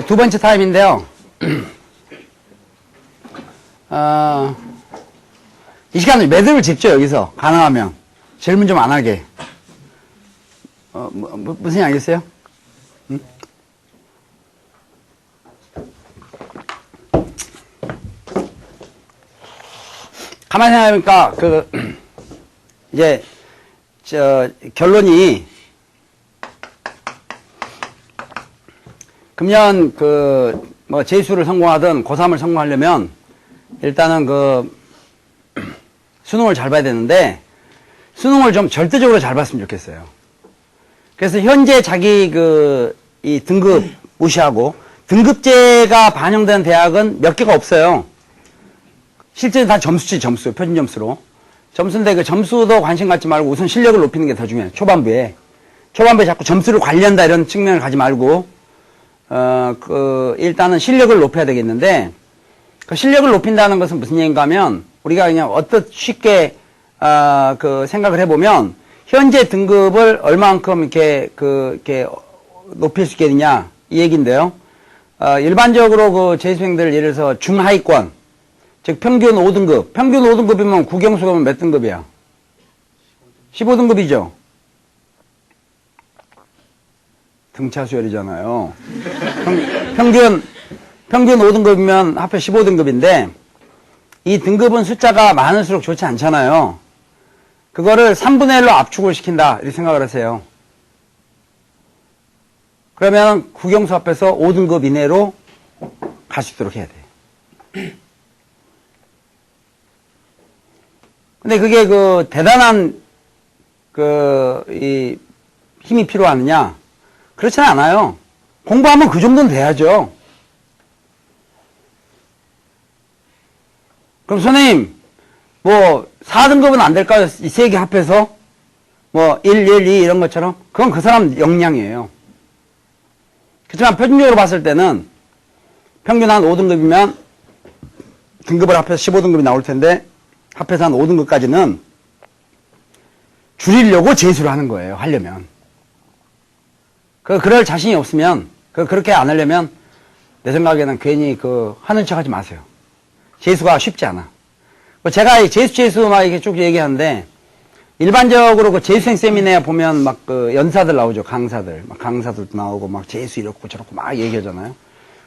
두 번째 타임인데요. 이 시간을 매듭을 짚죠, 여기서. 가능하면. 질문 좀 안 하게. 무슨 얘기 알겠어요? 응? 가만히 생각해보니까, 이제, 결론이, 금년 재수를 성공하든 고3을 성공하려면, 일단은 수능을 잘 봐야 되는데, 수능을 좀 절대적으로 잘 봤으면 좋겠어요. 그래서 현재 자기 이 등급 무시하고, 등급제가 반영된 대학은 몇 개가 없어요. 실제 다 점수지, 점수. 표준 점수로. 점수인데 그 점수도 관심 갖지 말고 우선 실력을 높이는 게 더 중요해요. 초반부에. 초반부에 자꾸 점수를 관리한다 이런 측면을 가지 말고, 일단은 실력을 높여야 되겠는데, 그 실력을 높인다는 것은 무슨 얘기인가 하면, 우리가 그냥 쉽게, 생각을 해보면, 현재 등급을 얼마만큼 이렇게 높일 수 있겠느냐, 이 얘기인데요. 일반적으로 재수생들 예를 들어서 중하위권, 즉 평균 5등급, 평균 5등급이면 국영수 가면 몇 등급이야? 15등급이죠. 등차 수열이잖아요. 평균 5등급이면 합해 15등급인데, 이 등급은 숫자가 많을수록 좋지 않잖아요. 그거를 3분의 1로 압축을 시킨다, 이렇게 생각을 하세요. 그러면 국영수 합해서 5등급 이내로 갈 수 있도록 해야 돼. 근데 그게 대단한 힘이 필요하느냐? 그렇지는 않아요. 공부하면 그 정도는 돼야죠. 그럼 선생님, 4등급은 안 될까요? 이 세 개 합해서? 1, 2 이런 것처럼? 그건 그 사람 역량이에요. 그렇지만 표준적으로 봤을 때는 평균 한 5등급이면 등급을 합해서 15등급이 나올 텐데, 합해서 한 5등급까지는 줄이려고 재수를 하는 거예요, 하려면. 그럴 자신이 없으면, 그렇게 안 하려면, 내 생각에는 괜히 하는 척 하지 마세요. 재수가 쉽지 않아. 제가 재수 막 이렇게 쭉 얘기하는데, 일반적으로 재수생 세미나에 보면 연사들 나오죠, 강사들. 강사들도 나오고, 재수 이렇고 저렇고 막 얘기하잖아요.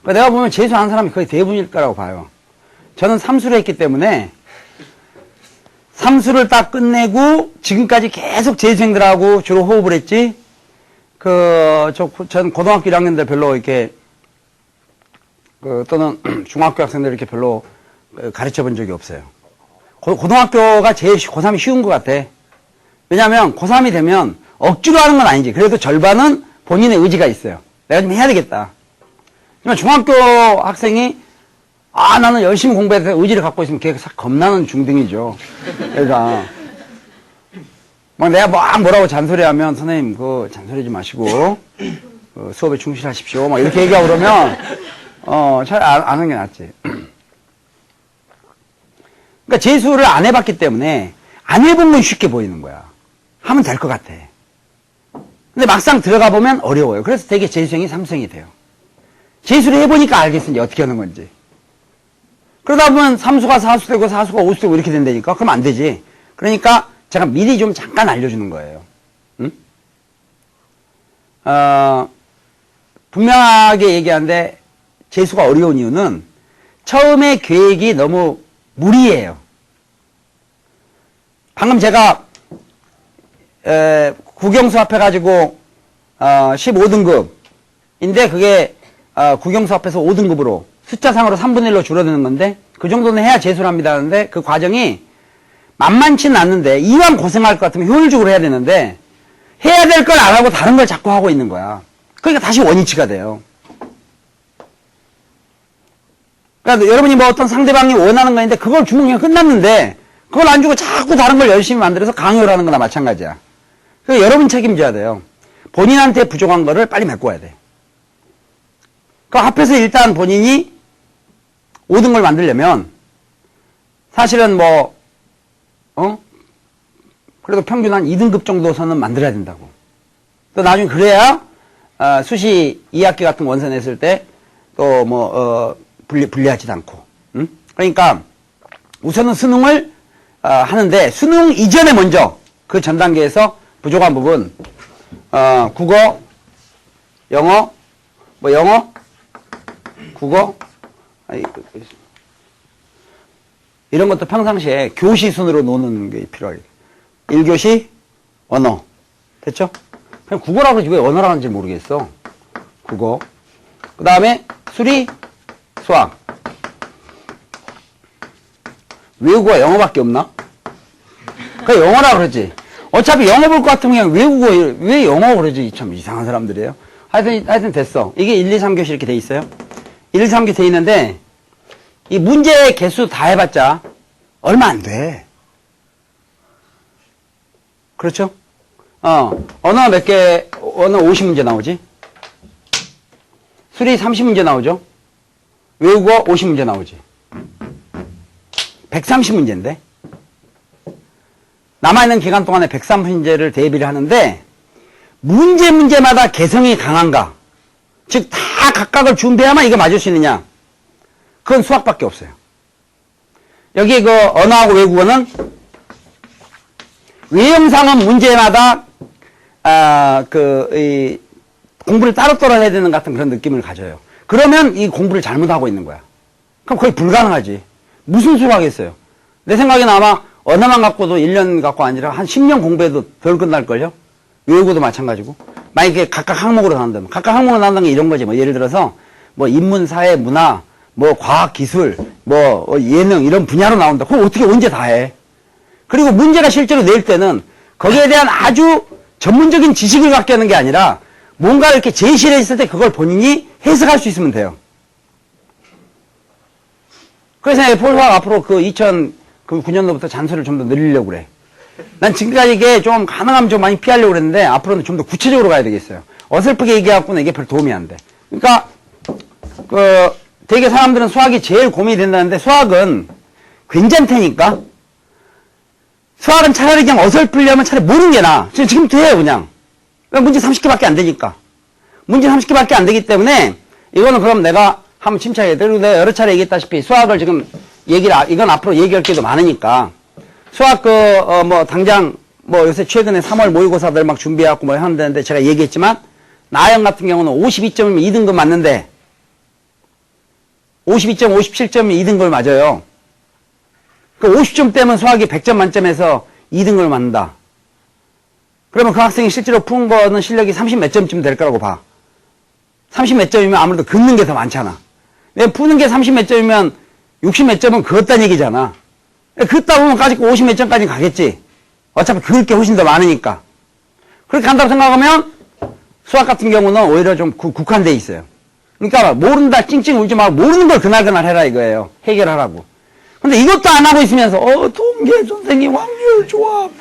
내가 보면 재수하는 사람이 거의 대부분일 거라고 봐요. 저는 삼수를 했기 때문에, 삼수를 딱 끝내고, 지금까지 계속 재수생들하고 주로 호흡을 했지, 전 고등학교 1학년들 별로 이렇게, 또는 중학교 학생들 이렇게 별로 가르쳐 본 적이 없어요. 고등학교가 제일 고3이 쉬운 것 같아. 왜냐면 고3이 되면 억지로 하는 건 아니지. 그래도 절반은 본인의 의지가 있어요. 내가 좀 해야 되겠다. 그러면 중학교 학생이 나는 열심히 공부해서 의지를 갖고 있으면 걔가 겁나는 중등이죠. 그러니까 내가 뭐라고 잔소리하면 선생님 잔소리하지 마시고 수업에 충실하십시오. 이렇게 얘기하고 그러면 잘 안 하는 게 낫지. 그러니까 재수를 안 해봤기 때문에 안 해본 건 쉽게 보이는 거야. 하면 될 것 같아. 근데 막상 들어가 보면 어려워요. 그래서 되게 재수생이 삼수생이 돼요. 재수를 해보니까 알겠어, 이제 어떻게 하는 건지. 그러다 보면 삼수가 사수 되고 사수가 오수 되고 이렇게 된다니까? 그럼 안 되지. 그러니까 제가 미리 좀 잠깐 알려주는 거예요. 응? 분명하게 얘기하는데 재수가 어려운 이유는 처음에 계획이 너무 무리예요. 방금 제가 국영수 합해가지고 15등급인데 그게 국영수 합해서 5등급으로 숫자상으로 3분의 1로 줄어드는 건데 그 정도는 해야 재수를 합니다 하는데 그 과정이 만만치는 않는데 이왕 고생할 것 같으면 효율적으로 해야 되는데 해야 될 걸 안 하고 다른 걸 자꾸 하고 있는 거야. 그러니까 다시 원위치가 돼요. 그러니까 여러분이 어떤 상대방이 원하는 거인데 그걸 주면 그냥 끝났는데 그걸 안 주고 자꾸 다른 걸 열심히 만들어서 강요를 하는 거나 마찬가지야. 그래서 여러분 책임져야 돼요. 본인한테 부족한 거를 빨리 메꿔야 돼. 그 앞에서 일단 본인이 5등을 만들려면 사실은 그래도 평균 한 2등급 정도 선은 만들어야 된다고. 또 나중에 그래야 수시 2학기 같은 원서 냈을 때 또 뭐 불리하지도 않고. 응? 그러니까 우선은 수능을 하는데 수능 이전에 먼저 그 전 단계에서 부족한 부분 국어, 영어, 국어 이런 것도 평상시에 교시 순으로 노는 게 필요하게. 1교시 언어. 됐죠? 그냥 국어라고 그러지 왜 언어라고 하는지 모르겠어. 국어. 그 다음에 수리, 수학. 외국어가 영어밖에 없나? 그 영어라 그러지. 어차피 영어 볼 것 같으면 그냥 왜 영어 그러지? 참 이상한 사람들이에요. 하여튼 됐어. 이게 1, 2, 3교시 이렇게 돼 있어요. 1, 2, 3교시 돼 있는데 이 문제 개수 다 해봤자 얼마 안 돼. 그렇죠? 언어 몇 개, 언어 50문제 나오지? 수리 30문제 나오죠? 외국어 50문제 나오지? 130문제인데? 남아있는 기간 동안에 130문제를 대비를 하는데, 문제마다 개성이 강한가? 즉, 다 각각을 준비해야만 이거 맞을 수 있느냐? 그건 수학밖에 없어요. 여기 그 언어하고 외국어는 외형상은 문제마다 공부를 따로따로 해야 되는 같은 그런 느낌을 가져요. 그러면 이 공부를 잘못하고 있는 거야. 그럼 거의 불가능하지. 무슨 수를 하겠어요? 내 생각에는 아마 언어만 갖고도 1년 갖고 아니라 한 10년 공부해도 덜 끝날걸요? 외국어도 마찬가지고. 만약에 각각 항목으로 나온다면. 각각 항목으로 나온다는 게 이런 거지. 뭐 예를 들어서 뭐 인문, 사회, 문화, 뭐 과학, 기술, 뭐 예능 이런 분야로 나온다. 그럼 어떻게 언제 다 해? 그리고 문제가 실제로 낼 때는 거기에 대한 아주 전문적인 지식을 갖게 하는 게 아니라 뭔가 이렇게 제시를 했을 때 그걸 본인이 해석할 수 있으면 돼요. 그래서 F4가 앞으로 그 2009년도부터 잔소리를 좀 더 늘리려고 그래. 난 지금까지 이게 좀 가능하면 좀 많이 피하려고 그랬는데 앞으로는 좀 더 구체적으로 가야 되겠어요. 어설프게 얘기해갖고는 이게 별 도움이 안 돼. 그러니까 되게 사람들은 수학이 제일 고민이 된다는데 수학은 괜찮다니까. 수학은 차라리 그냥 어설프려면 차라리 모르는 게 나아. 지금부터 해요 그냥. 문제 30개밖에 안 되니까. 문제 30개밖에 안 되기 때문에 이거는 그럼 내가 한번 침착해. 그리고 내가 여러 차례 얘기했다시피 수학을 지금 이건 앞으로 얘기할 게도 많으니까. 수학 당장 요새 최근에 3월 모의고사들 막 준비해갖고 뭐 하는데 제가 얘기했지만 나영 같은 경우는 52점이면 2등급 맞는데 52점, 57점이면 2등급을 맞아요. 그 50점 때문에 수학이 100점 만점에서 2등급을 맞는다. 그러면 그 학생이 실제로 푼 거는 실력이 30 몇 점쯤 될 거라고 봐. 30 몇 점이면 아무래도 긋는 게 더 많잖아. 왜 푸는 게 30 몇 점이면 60 몇 점은 그었다는 얘기잖아. 긋다 보면 까짓거 50 몇 점까지 가겠지. 어차피 그을 게 훨씬 더 많으니까. 그렇게 간다고 생각하면 수학 같은 경우는 오히려 좀 국한돼 있어요. 그러니까 모른다 찡찡 울지 말고 모르는 걸 그날그날 해라 이거예요. 해결하라고. 근데 이것도 안 하고 있으면서 통계 선생님 확률 조합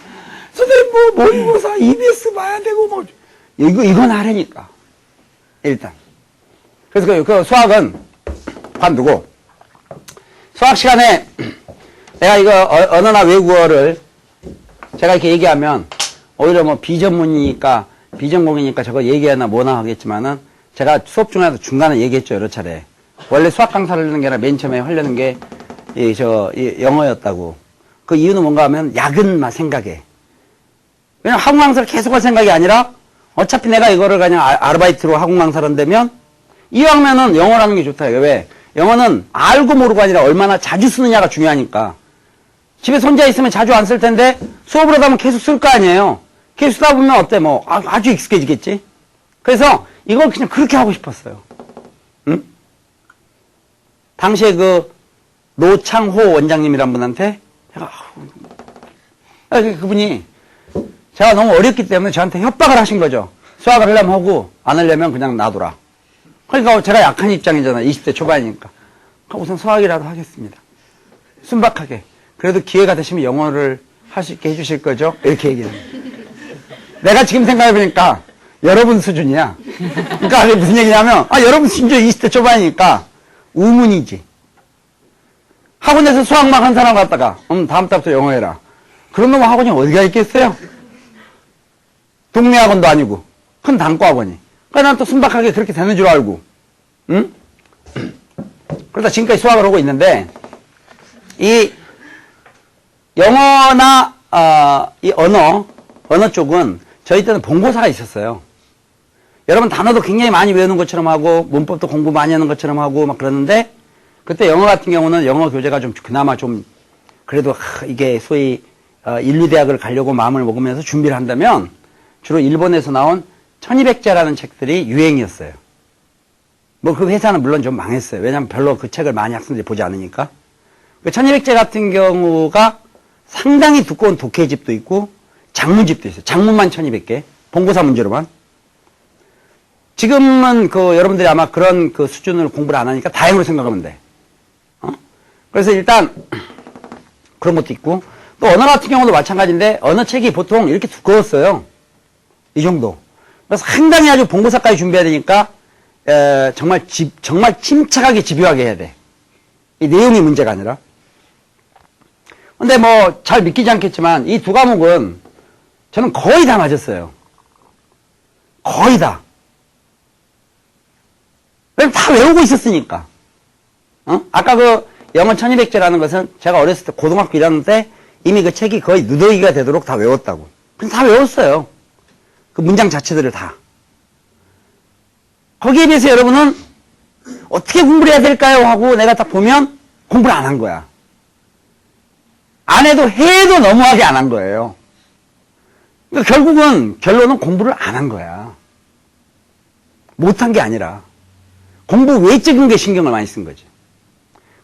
선생님 모의고사 EBS 봐야 되고 뭐 이건 하라니까. 일단. 그래서 그 수학은 관두고 수학 시간에 내가 이거 언어나 외국어를 제가 이렇게 얘기하면 오히려 뭐 비전문이니까 비전공이니까 저거 얘기하나 뭐나 하겠지만은 제가 수업 중에도 중간에 얘기했죠 여러 차례. 원래 수학 강사를 하려는 게 아니라 맨 처음에 하려는 게 영어였다고. 그 이유는 뭔가 하면 야근만 생각해. 왜냐면 학원 강사를 계속 할 생각이 아니라 어차피 내가 이거를 그냥 아르바이트로 학원 강사를 한다면 이왕면은 영어라는 게 좋다. 왜? 영어는 알고 모르고 아니라 얼마나 자주 쓰느냐가 중요하니까. 집에 혼자 있으면 자주 안 쓸 텐데 수업을 하다 보면 계속 쓸 거 아니에요. 계속 쓰다 보면 어때? 아주 익숙해지겠지? 그래서 이걸 그냥 그렇게 하고 싶었어요. 응? 당시에 노창호 원장님이란 분한테 그분이 제가 너무 어렸기 때문에 저한테 협박을 하신 거죠. 수학을 하려면 하고 안 하려면 그냥 놔둬라. 그러니까 제가 약한 입장이잖아. 20대 초반이니까. 우선 수학이라도 하겠습니다. 순박하게. 그래도 기회가 되시면 영어를 할 수 있게 해주실 거죠? 이렇게 얘기를 합니다. 내가 지금 생각해보니까 여러분 수준이야. 그러니까 그게 무슨 얘기냐면 여러분 심지어 20대 초반이니까 우문이지. 학원에서 수학만 한 사람 갖다가 다음 달부터 영어 해라. 그런 놈은 학원이 어디가 있겠어요? 동네 학원도 아니고. 큰 단과학원이. 그러니까 난 또 순박하게 그렇게 되는 줄 알고, 응? 그러다 지금까지 수학을 하고 있는데, 이 영어나, 이 언어 쪽은 저희 때는 본고사가 있었어요. 여러분 단어도 굉장히 많이 외우는 것처럼 하고, 문법도 공부 많이 하는 것처럼 하고, 막 그러는데, 그때 영어 같은 경우는 영어 교재가 좀, 그나마 좀, 그래도, 이게 소위, 인류대학을 가려고 마음을 먹으면서 준비를 한다면, 주로 일본에서 나온 1200자라는 책들이 유행이었어요. 뭐 그 회사는 물론 좀 망했어요. 왜냐면 별로 그 책을 많이 학생들이 보지 않으니까. 그 1200자 같은 경우가 상당히 두꺼운 독해집도 있고 장문집도 있어요. 장문만 1200개. 본고사 문제로만. 지금은 그 여러분들이 아마 그런 그 수준으로 공부를 안 하니까 다행으로 생각하면 돼. 그래서 일단 그런 것도 있고 또 언어 같은 경우도 마찬가지인데 언어 책이 보통 이렇게 두꺼웠어요. 이 정도. 그래서 상당히 아주 본고사까지 준비해야 되니까 정말 침착하게 집요하게 해야 돼. 이 내용이 문제가 아니라. 근데 뭐 잘 믿기지 않겠지만 이 두 과목은 저는 거의 다 맞았어요. 거의 다. 왜냐면 다 외우고 있었으니까. 아까 그 영어 1200자라는 것은 제가 어렸을 때 고등학교 1학년 때 이미 그 책이 거의 누더기가 되도록 다 외웠다고. 그래서 다 외웠어요. 그 문장 자체들을 다. 거기에 비해서 여러분은 어떻게 공부를 해야 될까요? 하고 내가 딱 보면 공부를 안 한 거야. 안 해도 너무하게 안 한 거예요. 그러니까 결론은 공부를 안 한 거야. 못한 게 아니라 공부 외적인 게 신경을 많이 쓴 거지.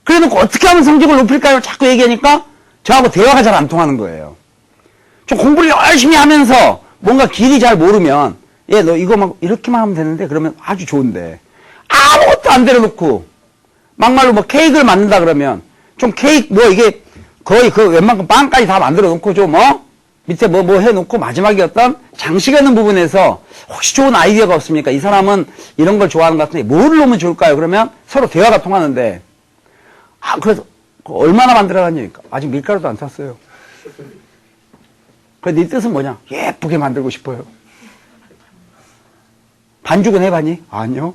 그래놓고 어떻게 하면 성적을 높일까요? 자꾸 얘기하니까 저하고 대화가 잘 안 통하는 거예요. 좀 공부를 열심히 하면서 뭔가 길이 잘 모르면 너 이거 막 이렇게만 하면 되는데 그러면 아주 좋은데 아무것도 안 내려놓고 막말로 뭐 케이크를 만든다 그러면 좀 케이크 뭐 이게 거의 그 웬만큼 빵까지 다 만들어 놓고 좀 밑에 뭐 해놓고 마지막에 어떤 장식하는 부분에서 혹시 좋은 아이디어가 없습니까? 이 사람은 이런 걸 좋아하는 것 같은데 뭐를 놓으면 좋을까요? 그러면 서로 대화가 통하는데 그래서 얼마나 만들어갔냐니까 아직 밀가루도 안 샀어요. 그래 네 뜻은 뭐냐? 예쁘게 만들고 싶어요. 반죽은 해봤니? 아니요.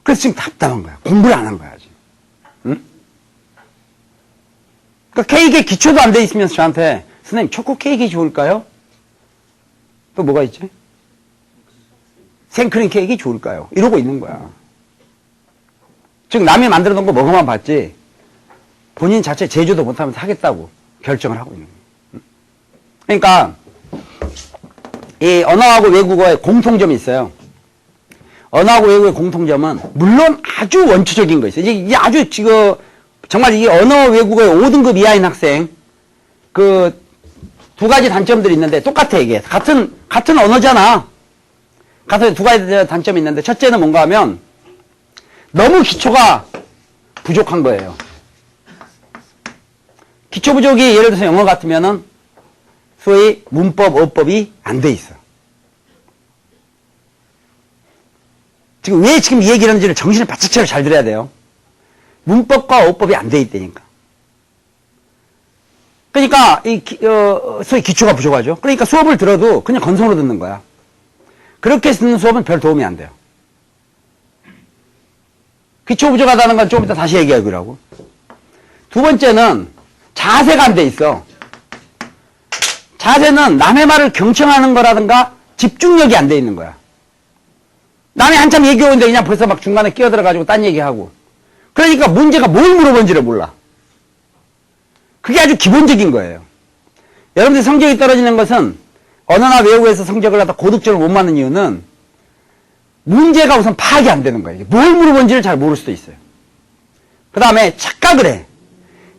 그래서 지금 답답한 거야. 공부를 안 한 거야 지금. 응? 그러니까 케이크에 기초도 안 돼 있으면서 저한테 선생님 초코 케이크 좋을까요? 또 뭐가 있지? 생크림 케이크 좋을까요? 이러고 있는 거야. 즉 남이 만들어 놓은 거 먹어만 봤지 본인 자체 제조도 못하면서 하겠다고 결정을 하고 있는 거예요. 그러니까 이 언어하고 외국어의 공통점이 있어요. 언어하고 외국어의 공통점은 물론 아주 원초적인 거 있어요. 이게 아주 지금 정말 이 언어 외국어의 5등급 이하인 학생 그 두 가지 단점들이 있는데 똑같아 이게 같은 언어잖아. 같은 두 가지 단점이 있는데 첫째는 뭔가 하면 너무 기초가 부족한 거예요. 기초 부족이 예를 들어서 영어 같으면은 소위 문법, 어법이 안 돼 있어. 지금 왜 지금 이 얘기를 하는지를 정신을 바짝 차리고 잘 들어야 돼요. 문법과 어법이 안 돼 있다니까. 그러니까 소위 기초가 부족하죠. 그러니까 수업을 들어도 그냥 건성으로 듣는 거야. 그렇게 듣는 수업은 별 도움이 안 돼요. 기초 부족하다는 건 조금 이따 다시 얘기하기라고. 두 번째는 자세가 안 돼 있어. 자세는 남의 말을 경청하는 거라든가 집중력이 안 돼 있는 거야. 남이 한참 얘기하는데 그냥 벌써 막 중간에 끼어들어가지고 딴 얘기하고. 그러니까 문제가 뭘 물어본지를 몰라. 그게 아주 기본적인 거예요. 여러분들 성적이 떨어지는 것은 언어나 외국어에서 성적을 갖다 고득점을 못 맞는 이유는 문제가 우선 파악이 안 되는 거예요. 뭘 물어본지를 잘 모를 수도 있어요. 그 다음에 착각을 해.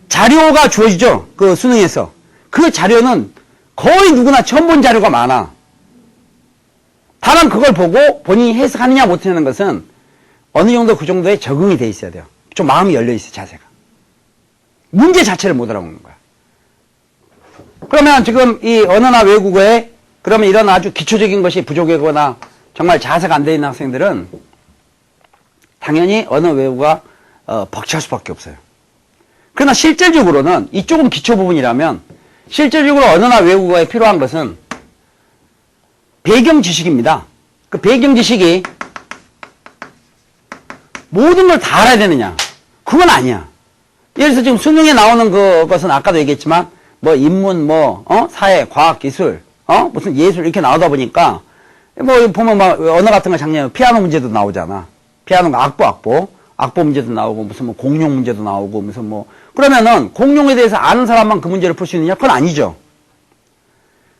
자료가 주어지죠. 그 수능에서. 그 자료는 거의 누구나 처음 본 자료가 많아. 다만 그걸 보고 본인이 해석하느냐 못하는 것은 어느 정도 그 정도에 적응이 돼 있어야 돼요. 좀 마음이 열려 있어 자세가. 문제 자체를 못 알아먹는 거야. 그러면 지금 이 언어나 외국어에 그러면 이런 아주 기초적인 것이 부족하거나 정말 자세가 안 돼 있는 학생들은 당연히 언어 외국어가 벅찰 수밖에 없어요. 그러나 실질적으로는 이쪽은 기초 부분이라면 실질적으로 언어나 외국어에 필요한 것은 배경 지식입니다. 그 배경 지식이 모든 걸 다 알아야 되느냐? 그건 아니야. 예를 들어서 지금 수능에 나오는 그것은 아까도 얘기했지만, 뭐, 인문, 뭐, 사회, 과학, 기술, 무슨 예술 이렇게 나오다 보니까, 뭐, 보면 막, 언어 같은 거 작년에 피아노 문제도 나오잖아. 피아노 악보 문제도 나오고, 무슨 뭐, 공용 문제도 나오고, 무슨 뭐, 그러면은, 공용에 대해서 아는 사람만 그 문제를 풀 수 있느냐? 그건 아니죠.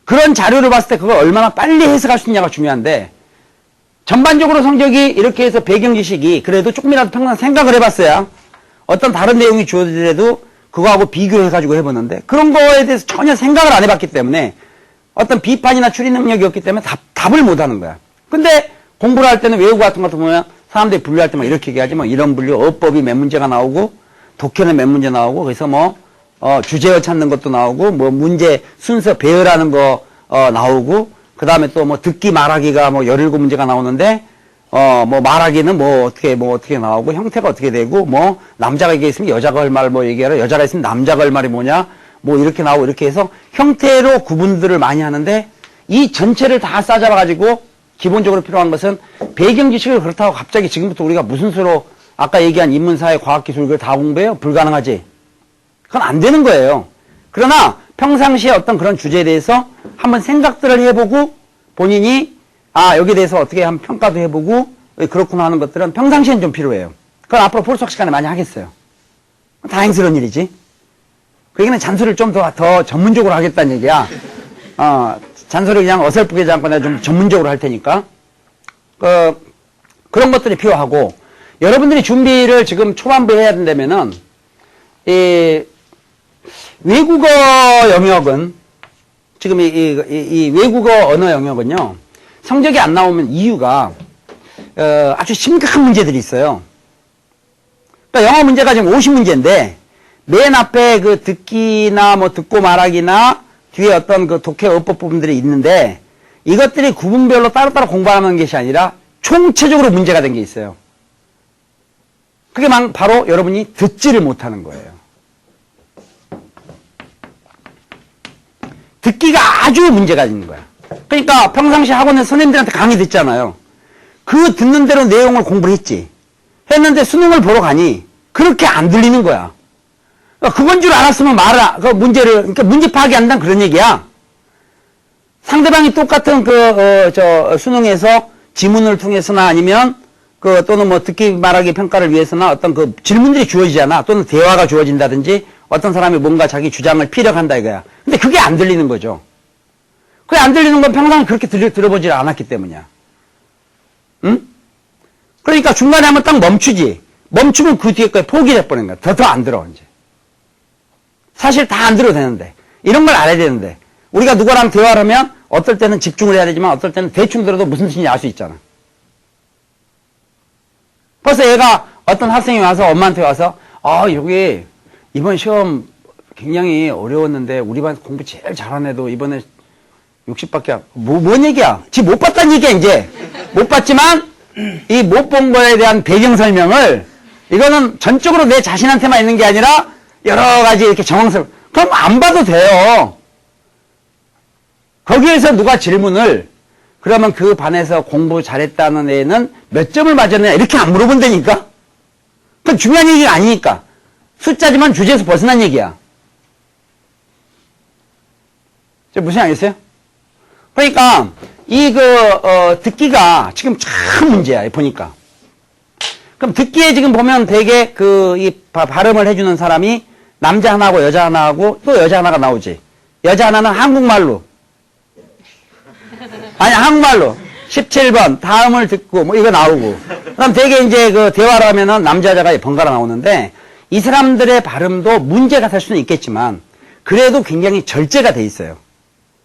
그런 자료를 봤을 때 그걸 얼마나 빨리 해석할 수 있냐가 중요한데, 전반적으로 성적이 이렇게 해서 배경 지식이 그래도 조금이라도 평생 생각을 해봤어야 어떤 다른 내용이 주어지더라도 그거하고 비교해가지고 해보는데 그런 거에 대해서 전혀 생각을 안 해봤기 때문에 어떤 비판이나 추리 능력이 없기 때문에 답을 못 하는 거야. 근데 공부를 할 때는 외우고 같은 거 보면 사람들이 분류할 때 막 이렇게 얘기하지 뭐 이런 분류, 어법이 몇 문제가 나오고 독해는 몇 문제 나오고 그래서 뭐 주제어 찾는 것도 나오고 뭐 문제 순서 배열하는 거 나오고 그 다음에 또 뭐 듣기 말하기가 뭐 17문제가 나오는데 뭐 말하기는 뭐 어떻게 나오고 형태가 어떻게 되고 뭐 남자가 얘기했으면 여자가 할 말 뭐 얘기하라 여자가 있으면 남자가 할 말이 뭐냐 뭐 이렇게 나오고 이렇게 해서 형태로 구분들을 많이 하는데 이 전체를 다 싸잡아 가지고 기본적으로 필요한 것은 배경 지식을 그렇다고 갑자기 지금부터 우리가 무슨 수로 아까 얘기한 인문사회 과학기술 이걸 다 공부해요? 불가능하지. 그건 안 되는 거예요. 그러나 평상시에 어떤 그런 주제에 대해서 한번 생각들을 해보고 본인이 여기에 대해서 어떻게 한번 평가도 해보고 그렇구나 하는 것들은 평상시엔 좀 필요해요. 그건 앞으로 폴수학 시간에 많이 하겠어요. 다행스러운 일이지. 그 얘기는 잔소리를 좀 더 전문적으로 하겠다는 얘기야. 잔소리 그냥 어설프게 하지 않고 내가 좀 전문적으로 할 테니까. 그런 것들이 필요하고 여러분들이 준비를 지금 초반부에 해야 된다면은 외국어 영역은 지금 이 외국어 언어 영역은요 성적이 안 나오면 이유가 아주 심각한 문제들이 있어요. 그러니까 영어 문제가 지금 50문제인데 맨 앞에 그 듣기나 뭐 듣고 말하기나 뒤에 어떤 그 독해 어법 부분들이 있는데 이것들이 구분별로 따로따로 공부하는 것이 아니라 총체적으로 문제가 된 게 있어요. 그게 바로 여러분이 듣지를 못하는 거예요. 듣기가 아주 문제가 있는 거야. 그러니까 평상시 학원에 선생님들한테 강의 듣잖아요. 그 듣는 대로 내용을 공부를 했는데 수능을 보러 가니 그렇게 안 들리는 거야. 그러니까 그건 줄 알았으면 그 문제를, 그러니까 문제 파악이 안 된다는 그런 얘기야. 상대방이 똑같은 수능에서 지문을 통해서나 아니면 또는 뭐 듣기 말하기 평가를 위해서나 어떤 그 질문들이 주어지잖아. 또는 대화가 주어진다든지 어떤 사람이 뭔가 자기 주장을 피력한다 이거야. 근데 그게 안 들리는 거죠. 그게 안 들리는 건 평생 그렇게 들어보질 않았기 때문이야. 응? 그러니까 중간에 한번 딱 멈추지. 멈추면 그 뒤에 거에 포기를 해버리는 거야. 더 안 들어, 이제. 사실 다 안 들어도 되는데. 이런 걸 알아야 되는데. 우리가 누구랑 대화를 하면 어떨 때는 집중을 해야 되지만 어떨 때는 대충 들어도 무슨 뜻인지 알 수 있잖아. 벌써 얘가 어떤 학생이 와서 엄마한테 와서 여기 이번 시험 굉장히 어려웠는데 우리 반 공부 제일 잘한 애도 이번에 60밖에 뭔 얘기야? 지 못 봤다는 얘기야 이제. 못 봤지만 이 못 본 거에 대한 배경 설명을 이거는 전적으로 내 자신한테만 있는 게 아니라 여러 가지 이렇게 그럼 안 봐도 돼요. 거기에서 누가 질문을 그러면 그 반에서 공부 잘했다는 애는 몇 점을 맞았느냐 이렇게 안 물어본다니까. 그건 중요한 얘기가 아니니까. 숫자지만 주제에서 벗어난 얘기야. 무슨 알겠어요? 그러니까 듣기가 지금 참 문제야 보니까. 그럼 듣기에 지금 보면 되게 이 발음을 해주는 사람이 남자 하나하고 여자 하나하고 또 여자 하나가 나오지. 여자 하나는 한국말로. 아니 한국말로 17번 다음을 듣고 뭐 이거 나오고. 그럼 되게 이제 대화를 하면은 남자 여자가 번갈아 나오는데 이 사람들의 발음도 문제가 될 수는 있겠지만 그래도 굉장히 절제가 돼 있어요.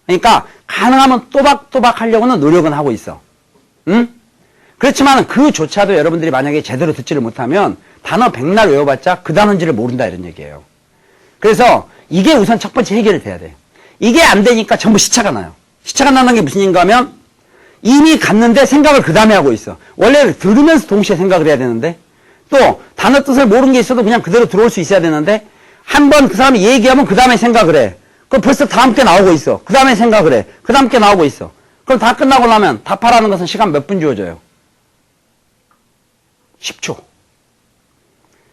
그러니까 가능하면 또박또박 하려고는 노력은 하고 있어. 응? 그렇지만 그조차도 여러분들이 만약에 제대로 듣지를 못하면 단어 백날 외워봤자 그 단어인지를 모른다 이런 얘기예요. 그래서 이게 우선 첫 번째 해결이 돼야 돼. 이게 안 되니까 전부 시차가 나요. 시차가 나는 게 무슨 얘기인가 하면 이미 갔는데 생각을 그 다음에 하고 있어. 원래 들으면서 동시에 생각을 해야 되는데 또 단어 뜻을 모르는 게 있어도 그냥 그대로 들어올 수 있어야 되는데 한 번 그 사람이 얘기하면 그 다음에 생각을 해. 그럼 벌써 다음 게 나오고 있어. 그 다음에 생각을 해. 그 다음 게 나오고 있어. 그럼 다 끝나고 나면 답하라는 것은 시간 몇 분 주어져요? 10초.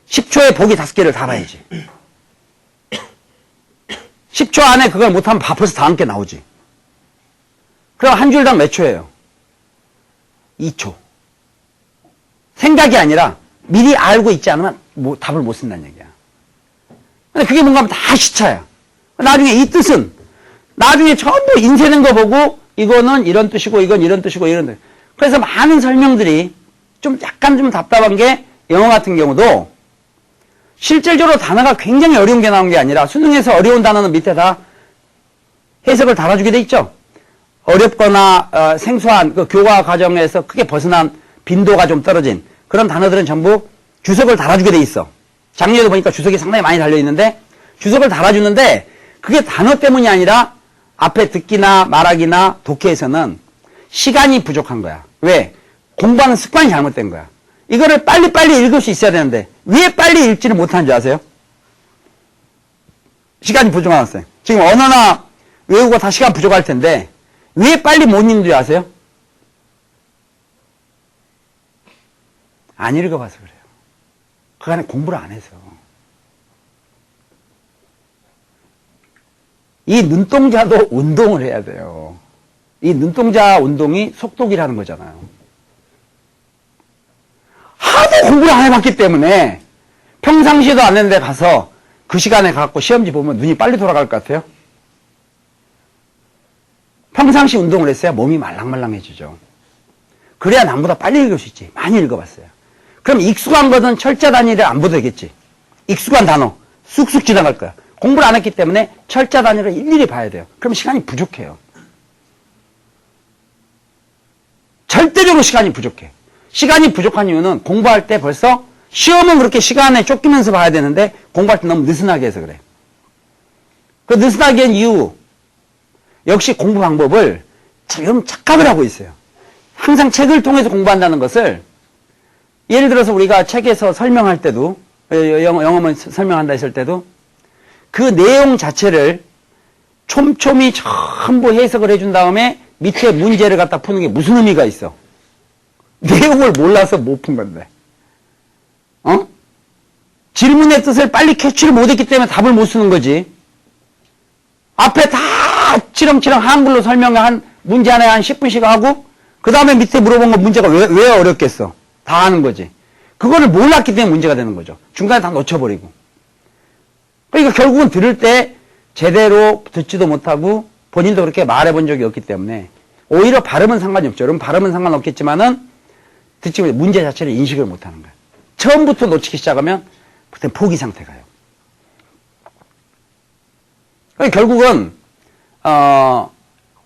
10초에 보기 5개를 다 봐야지. 10초 안에 그걸 못하면 벌써 다음 게 나오지. 그럼 한 줄당 몇 초예요? 2초. 생각이 아니라 미리 알고 있지 않으면 답을 못 쓴다는 얘기야. 근데 그게 뭔가 하면 다 시차야. 나중에 이 뜻은 나중에 전부 인쇄된 거 보고 이거는 이런 뜻이고 이건 이런 뜻이고 이런 뜻. 그래서 많은 설명들이 좀 약간 좀 답답한 게 영어 같은 경우도 실질적으로 단어가 굉장히 어려운 게 나온 게 아니라 수능에서 어려운 단어는 밑에 다 해석을 달아주게 돼 있죠. 어렵거나 생소한 그 교과 과정에서 크게 벗어난 빈도가 좀 떨어진 그런 단어들은 전부 주석을 달아주게 돼 있어. 작년에도 보니까 주석이 상당히 많이 달려있는데 주석을 달아주는데 그게 단어 때문이 아니라 앞에 듣기나 말하기나 독해에서는 시간이 부족한 거야. 왜? 공부하는 습관이 잘못된 거야. 이거를 빨리빨리 읽을 수 있어야 되는데 왜 빨리 읽지를 못하는 줄 아세요? 시간이 부족한 학생. 지금 언어나 외우고 다 시간 부족할 텐데 왜 빨리 못 읽는 줄 아세요? 안 읽어봐서 그래요. 그 안에 공부를 안 해서. 이 눈동자도 운동을 해야 돼요. 이 눈동자 운동이 속독이라는 거잖아요. 하도 공부를 안 해봤기 때문에 평상시에도 안 했는데 가서 그 시간에 가서 시험지 보면 눈이 빨리 돌아갈 것 같아요? 평상시 운동을 했어야 몸이 말랑말랑해지죠. 그래야 남보다 빨리 읽을 수 있지. 많이 읽어봤어요. 그럼 익숙한 거는 철자 단위를 안 보도 되겠지. 익숙한 단어 쑥쑥 지나갈 거야. 공부를 안 했기 때문에 철자 단위를 일일이 봐야 돼요. 그럼 시간이 부족해요. 절대적으로 시간이 부족해. 시간이 부족한 이유는 공부할 때 벌써 시험은 그렇게 시간에 쫓기면서 봐야 되는데 공부할 때 너무 느슨하게 해서 그래. 그 느슨하게 한 이유 역시 공부 방법을 좀 착각을 하고 있어요. 항상 책을 통해서 공부한다는 것을 예를 들어서 우리가 책에서 설명할 때도 영어만 설명한다 했을 때도 그 내용 자체를 촘촘히 전부 해석을 해준 다음에 밑에 문제를 갖다 푸는 게 무슨 의미가 있어? 내용을 몰라서 못 푼 건데. 질문의 뜻을 빨리 캐치를 못했기 때문에 답을 못 쓰는 거지. 앞에 다 치렁치렁 한글로 설명을 한 문제 하나에 한 10분씩 하고 그 다음에 밑에 물어본 거 문제가 왜 어렵겠어? 다 아는 거지. 그거를 몰랐기 때문에 문제가 되는 거죠. 중간에 다 놓쳐버리고. 그러니까 결국은 들을 때 제대로 듣지도 못하고 본인도 그렇게 말해본 적이 없기 때문에 오히려 발음은 상관이 없죠. 여러분 발음은 상관없겠지만은 듣지 못해 문제 자체를 인식을 못하는 거예요. 처음부터 놓치기 시작하면 그때 포기 상태 가요. 그러니까 결국은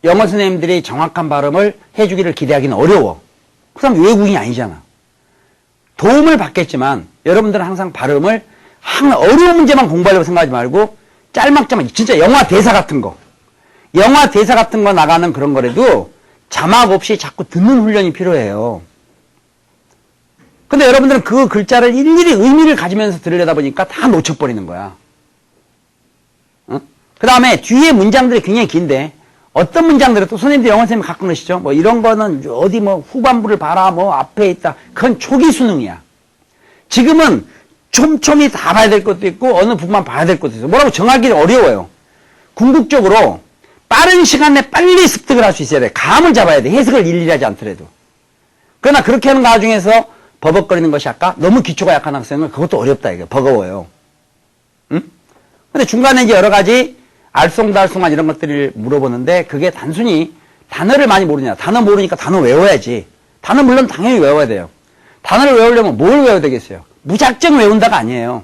영어 선생님들이 정확한 발음을 해주기를 기대하기는 어려워. 그 사람 외국인이 아니잖아. 도움을 받겠지만 여러분들은 항상 발음을 어려운 문제만 공부하려고 생각하지 말고 짤막짤막 진짜 영화 대사 같은 거 나가는 그런 거라도 자막 없이 자꾸 듣는 훈련이 필요해요. 근데 여러분들은 그 글자를 일일이 의미를 가지면서 들으려다 보니까 다 놓쳐버리는 거야. 그 다음에 뒤에 문장들이 굉장히 긴데 어떤 문장들은 또 선생님들 영어 선생님 가끔 그러시죠. 뭐 이런 거는 어디 뭐 후반부를 봐라 뭐 앞에 있다. 그건 초기 수능이야. 지금은 촘촘히 다 봐야 될 것도 있고 어느 부분만 봐야 될 것도 있어. 뭐라고 정하기는 어려워요. 궁극적으로 빠른 시간 내에 빨리 습득을 할 수 있어야 돼. 감을 잡아야 돼. 해석을 일일이 하지 않더라도. 그러나 그렇게 하는 과정에서 버벅거리는 것이 아까 너무 기초가 약한 학생은 그것도 어렵다 이게 버거워요. 응? 근데 중간에 이제 여러 가지 알쏭달쏭한 이런 것들을 물어보는데 그게 단순히 단어를 많이 모르냐. 단어 모르니까 단어 외워야지. 단어 물론 당연히 외워야 돼요. 단어를 외우려면 뭘 외워야 되겠어요? 무작정 외운다가 아니에요.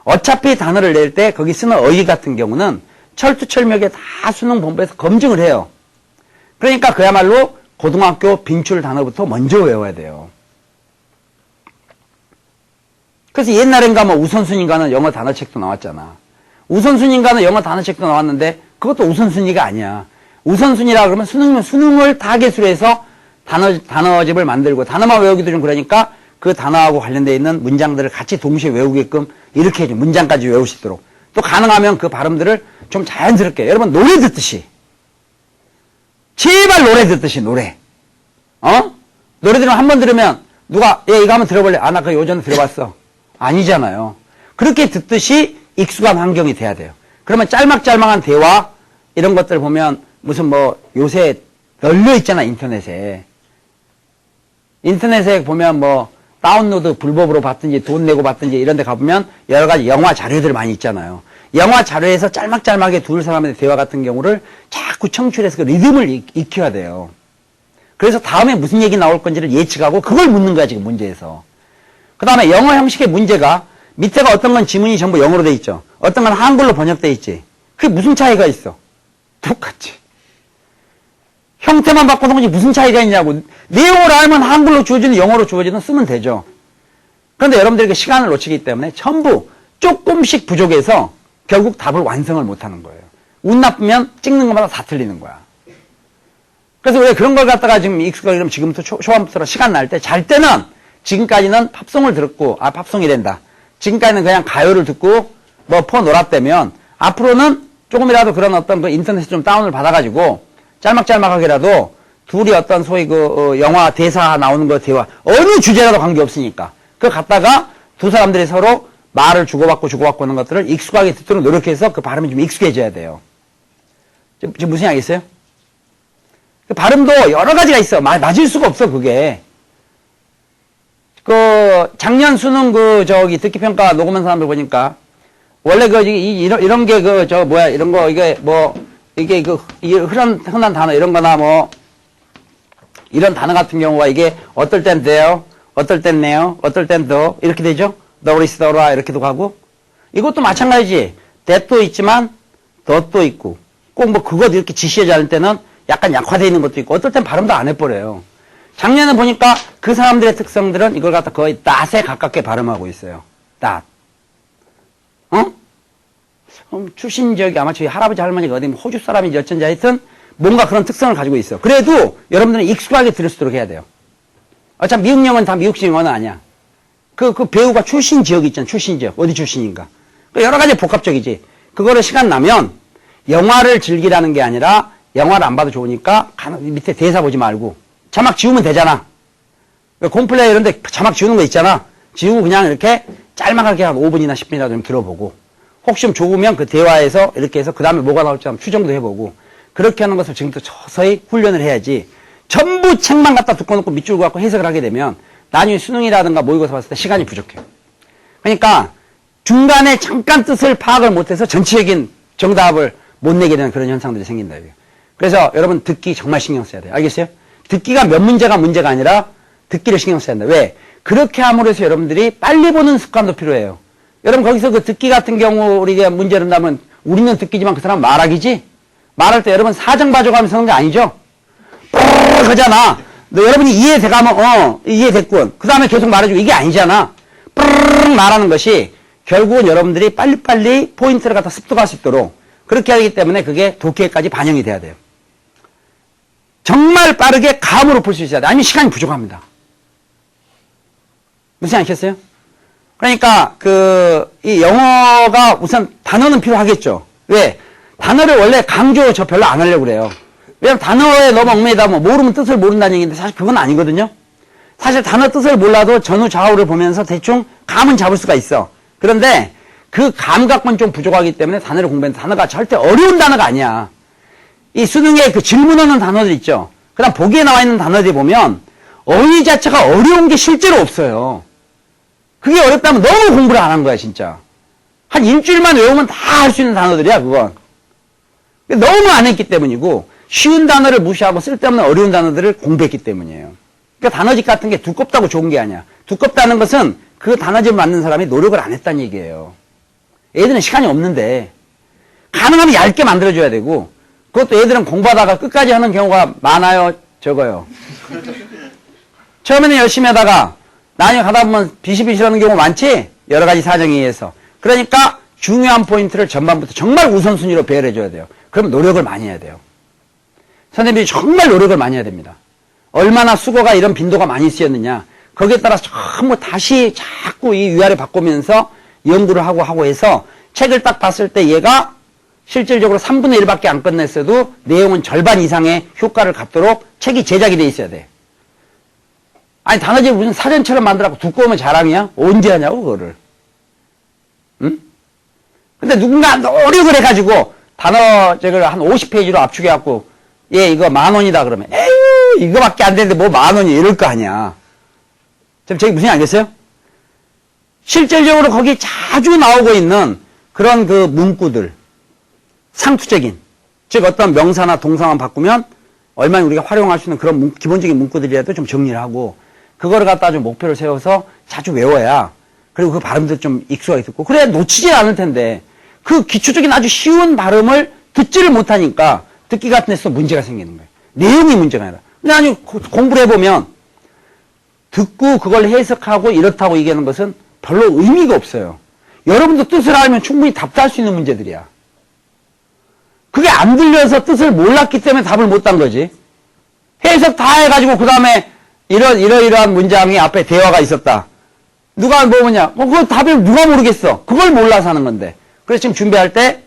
어차피 단어를 낼 때 거기 쓰는 어휘 같은 경우는 철두철미하게 다 수능 본부에서 검증을 해요. 그러니까 그야말로 고등학교 빈출 단어부터 먼저 외워야 돼요. 그래서 옛날엔가 뭐 우선순위인가는 영어 단어책도 나왔잖아. 우선순위인가는 영어 단어책도 나왔는데 그것도 우선순위가 아니야. 우선순위라 그러면 수능이면 수능을 타겟으로 해서 단어집을 만들고 단어만 외우기도 좀 그러니까 그 단어하고 관련되어 있는 문장들을 같이 동시에 외우게끔 이렇게 해줘. 문장까지 외울 수 있도록. 또 가능하면 그 발음들을 좀 자연스럽게 여러분 노래 듣듯이 제발 노래 듣듯이 노래. 노래 들으면 한 번 들으면 누가 이거 한번 들어볼래? 아, 나 그거 요전에 들어봤어. 아니잖아요. 그렇게 듣듯이 익숙한 환경이 돼야 돼요. 그러면 짤막짤막한 대화 이런 것들 보면 무슨 뭐 요새 널려 있잖아, 인터넷에. 인터넷에 보면 뭐 다운로드 불법으로 받든지 돈 내고 받든지 이런 데 가보면 여러 가지 영화 자료들 많이 있잖아요. 영화 자료에서 짤막짤막하게 두 사람의 대화 같은 경우를 자꾸 청취해서 그 리듬을 익혀야 돼요. 그래서 다음에 무슨 얘기 나올 건지를 예측하고 그걸 묻는 거야, 지금 문제에서. 그 다음에 영어 형식의 문제가 밑에가 어떤 건 지문이 전부 영어로 돼 있죠. 어떤 건 한글로 번역돼 있지. 그게 무슨 차이가 있어? 똑같지. 형태만 바꿔놓은 거지 무슨 차이가 있냐고. 내용을 알면 한글로 주어지는 영어로 주어지는 쓰면 되죠. 그런데 여러분들에게 시간을 놓치기 때문에 전부 조금씩 부족해서 결국 답을 완성을 못하는 거예요. 운 나쁘면 찍는 것마다 다 틀리는 거야. 그래서 왜 그런 걸 갖다가 지금 익숙하게 그러면 지금부터 초반부터 시간 날 때 잘 때는 지금까지는 팝송을 들었고 팝송이 된다. 지금까지는 그냥 가요를 듣고 뭐 놀았다면 앞으로는 조금이라도 그런 어떤 그 인터넷에 좀 다운을 받아가지고 짤막짤막하게라도 둘이 어떤 소위 영화 대사 나오는 거 대화 어느 주제라도 관계없으니까 그걸 갖다가 두 사람들이 서로 말을 주고받고 하는 것들을 익숙하게 듣도록 노력해서 그 발음이 좀 익숙해져야 돼요. 지금 무슨 이야기겠어요? 그 발음도 여러 가지가 있어. 맞을 수가 없어, 그게. 작년 수능 듣기평가 녹음한 사람들 보니까, 원래 이런 게 이런 거, 이게 흔한 단어, 이런 거나 이런 단어 같은 경우가 이게 어떨 땐 돼요, 어떨 땐 네요, 어떨 땐 더, 이렇게 되죠? 더리스 더라, 이렇게도 가고. 이것도 마찬가지지. that도 있지만, 더도 있고. 꼭 그것 이렇게 지시하지 않을 때는 약간 약화되어 있는 것도 있고 어떨 땐 발음도 안 해버려요. 작년에 보니까 그 사람들의 특성들은 이걸 갖다 거의 that에 가깝게 발음하고 있어요. that. 출신 지역이 아마 저희 할아버지 할머니가 어디 호주 사람인지 어쩐지 하여튼 뭔가 그런 특성을 가지고 있어. 그래도 여러분들은 익숙하게 들을 수 있도록 해야 돼요. 어차피 미국 영어는 다 미국식 영어는 아니야. 그 배우가 출신 지역이 있잖아. 출신 지역. 어디 출신인가. 여러 가지 복합적이지. 그거를 시간 나면 영화를 즐기라는 게 아니라 영화를 안 봐도 좋으니까 밑에 대사 보지 말고 자막 지우면 되잖아. 콤플레이 이런 데 자막 지우는 거 있잖아. 지우고 그냥 이렇게 짤막하게 한 5분이나 10분이라도 좀 들어보고 혹시 좀 좋으면 그 대화에서 이렇게 해서 그 다음에 뭐가 나올지 한번 추정도 해보고 그렇게 하는 것을 지금부터 서서히 훈련을 해야지 전부 책만 갖다 듣고 놓고 밑줄 갖고 해석을 하게 되면 나중에 수능이라든가 모의고사 봤을 때 시간이 부족해요. 그러니까 중간에 잠깐 뜻을 파악을 못해서 전체적인 정답을 못 내게 되는 그런 현상들이 생긴다. 그래서 여러분 듣기 정말 신경 써야 돼요. 알겠어요? 듣기가 몇 문제가 아니라 듣기를 신경 써야 한다. 왜? 그렇게 함으로 해서 여러분들이 빨리 보는 습관도 필요해요. 여러분 거기서 그 듣기 같은 경우 우리가 문제를 낸다면 우리는 듣기지만 그 사람은 말하기지? 말할 때 여러분 사정 봐줘가면서 하는 게 아니죠? 그러잖아. 너 여러분이 이해돼가면 이해됐군. 그 다음에 계속 말해주고 이게 아니잖아. 말하는 것이 결국은 여러분들이 빨리빨리 포인트를 갖다 습득할 수 있도록 그렇게 하기 때문에 그게 독해까지 반영이 돼야 돼요. 정말 빠르게 감으로 풀 수 있어야 돼. 아니면 시간이 부족합니다. 무슨 않겠어요? 그러니까 이 영어가 우선 단어는 필요하겠죠. 왜? 단어를 원래 강조 별로 안 하려고 그래요. 왜냐면 단어에 너무 얽매이다 모르면 뜻을 모른다는 얘기인데 사실 그건 아니거든요. 사실 단어 뜻을 몰라도 전후 좌우를 보면서 대충 감은 잡을 수가 있어. 그런데 그 감각은 좀 부족하기 때문에 단어를 공부하는 단어가 절대 어려운 단어가 아니야. 이 수능에 그 질문하는 단어들 있죠. 그 다음 보기에 나와 있는 단어들이 보면 어휘 자체가 어려운 게 실제로 없어요. 그게 어렵다면 너무 공부를 안 한 거야, 진짜. 한 일주일만 외우면 다 할 수 있는 단어들이야, 그건. 너무 안 했기 때문이고, 쉬운 단어를 무시하고 쓸데없는 어려운 단어들을 공부했기 때문이에요. 그러니까 단어집 같은 게 두껍다고 좋은 게 아니야. 두껍다는 것은 그 단어집을 만든 사람이 노력을 안 했다는 얘기예요. 애들은 시간이 없는데, 가능하면 얇게 만들어줘야 되고, 그것도 애들은 공부하다가 끝까지 하는 경우가 많아요, 적어요. 처음에는 열심히 하다가, 나중에 가다 보면 비실비실하는 경우 많지? 여러 가지 사정에 의해서. 그러니까 중요한 포인트를 전반부터 정말 우선순위로 배열해줘야 돼요. 그럼 노력을 많이 해야 돼요. 선생님들이 정말 노력을 많이 해야 됩니다. 얼마나 수고가 이런 빈도가 많이 쓰였느냐. 거기에 따라서 전부 다시 자꾸 이 위아래 바꾸면서 연구를 하고 해서 책을 딱 봤을 때 얘가 실질적으로 3분의 1밖에 안 끝냈어도 내용은 절반 이상의 효과를 갖도록 책이 제작이 돼 있어야 돼. 아니, 단어집 무슨 사전처럼 만들어갖고 두꺼우면 자랑이야? 언제 하냐고, 그거를. 응? 근데 누군가 노력을 해가지고 단어책을 한 50페이지로 압축해갖고, 예, 이거 10,000원이다 그러면, 에휴, 이거밖에 안 되는데 뭐 10,000원이 이럴 거 아니야. 지금 저게 무슨 알겠어요? 실질적으로 거기 자주 나오고 있는 그런 그 문구들, 상투적인, 즉 어떤 명사나 동사만 바꾸면 얼마나 우리가 활용할 수 있는 그런 기본적인 문구들이라도 좀 정리를 하고, 그거를 갖다 좀 목표를 세워서 자주 외워야, 그리고 그 발음도 좀 익숙하게 듣고, 그래야 놓치지 않을 텐데, 그 기초적인 아주 쉬운 발음을 듣지를 못하니까 듣기 같은 데서 문제가 생기는 거예요. 내용이 문제가 아니라. 근데 아니, 공부를 해보면 듣고 그걸 해석하고 이렇다고 얘기하는 것은 별로 의미가 없어요. 여러분도 뜻을 알면 충분히 답도 할 수 있는 문제들이야. 그게 안 들려서 뜻을 몰랐기 때문에 답을 못 한 거지. 해석 다 해가지고 그 다음에 이러이러한 문장이 앞에 대화가 있었다. 누가 뭐냐? 그거 답을 누가 모르겠어. 그걸 몰라서 하는 건데. 그래서 지금 준비할 때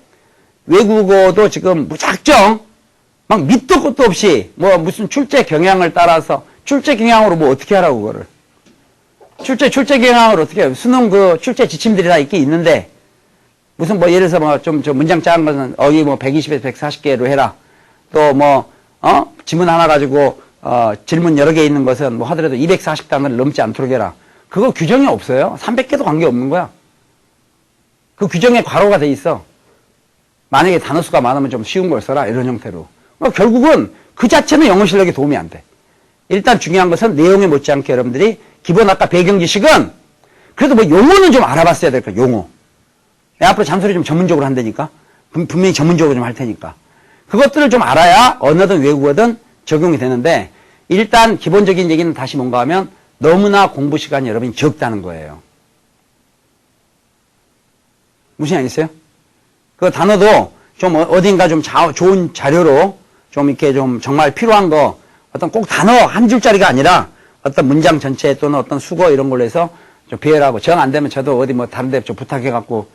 외국어도 지금 무작정 막 밑도 끝도 없이 뭐 무슨 출제 경향을 따라서 출제 경향으로 뭐 어떻게 하라고 그거를. 출제 경향으로 어떻게 해요? 수능 그 출제 지침들이 다 있는데 무슨 뭐 예를 들어서 뭐 좀 문장 작은 것은 어기 뭐 120에서 140개로 해라. 또 뭐 지문 하나 가지고 질문 여러 개 있는 것은 뭐 하더라도 240단어를 넘지 않도록 해라. 그거 규정이 없어요. 300개도 관계없는 거야. 그 규정에 괄호가 돼 있어. 만약에 단어 수가 많으면 좀 쉬운 걸 써라. 이런 형태로. 그러니까 결국은 그 자체는 영어 실력에 도움이 안 돼. 일단 중요한 것은 내용에 못지않게 여러분들이 기본 아까 배경 지식은 그래도 뭐 용어는 좀 알아봤어야 될 거야. 용어. 내가 앞으로 잔소리 좀 전문적으로 한다니까. 분명히 전문적으로 좀 할 테니까. 그것들을 좀 알아야 언어든 외국어든 적용이 되는데 일단 기본적인 얘기는 다시 뭔가 하면 너무나 공부 시간이 여러분이 적다는 거예요. 무슨 얘기겠어요? 그 단어도 좀 어딘가 좀 좋은 자료로 좀 이렇게 좀 정말 필요한 거 어떤 꼭 단어 한 줄짜리가 아니라 어떤 문장 전체 또는 어떤 수거 이런 걸로 해서 좀 비해라고 정 안 되면 저도 어디 뭐 다른 데 좀 부탁해갖고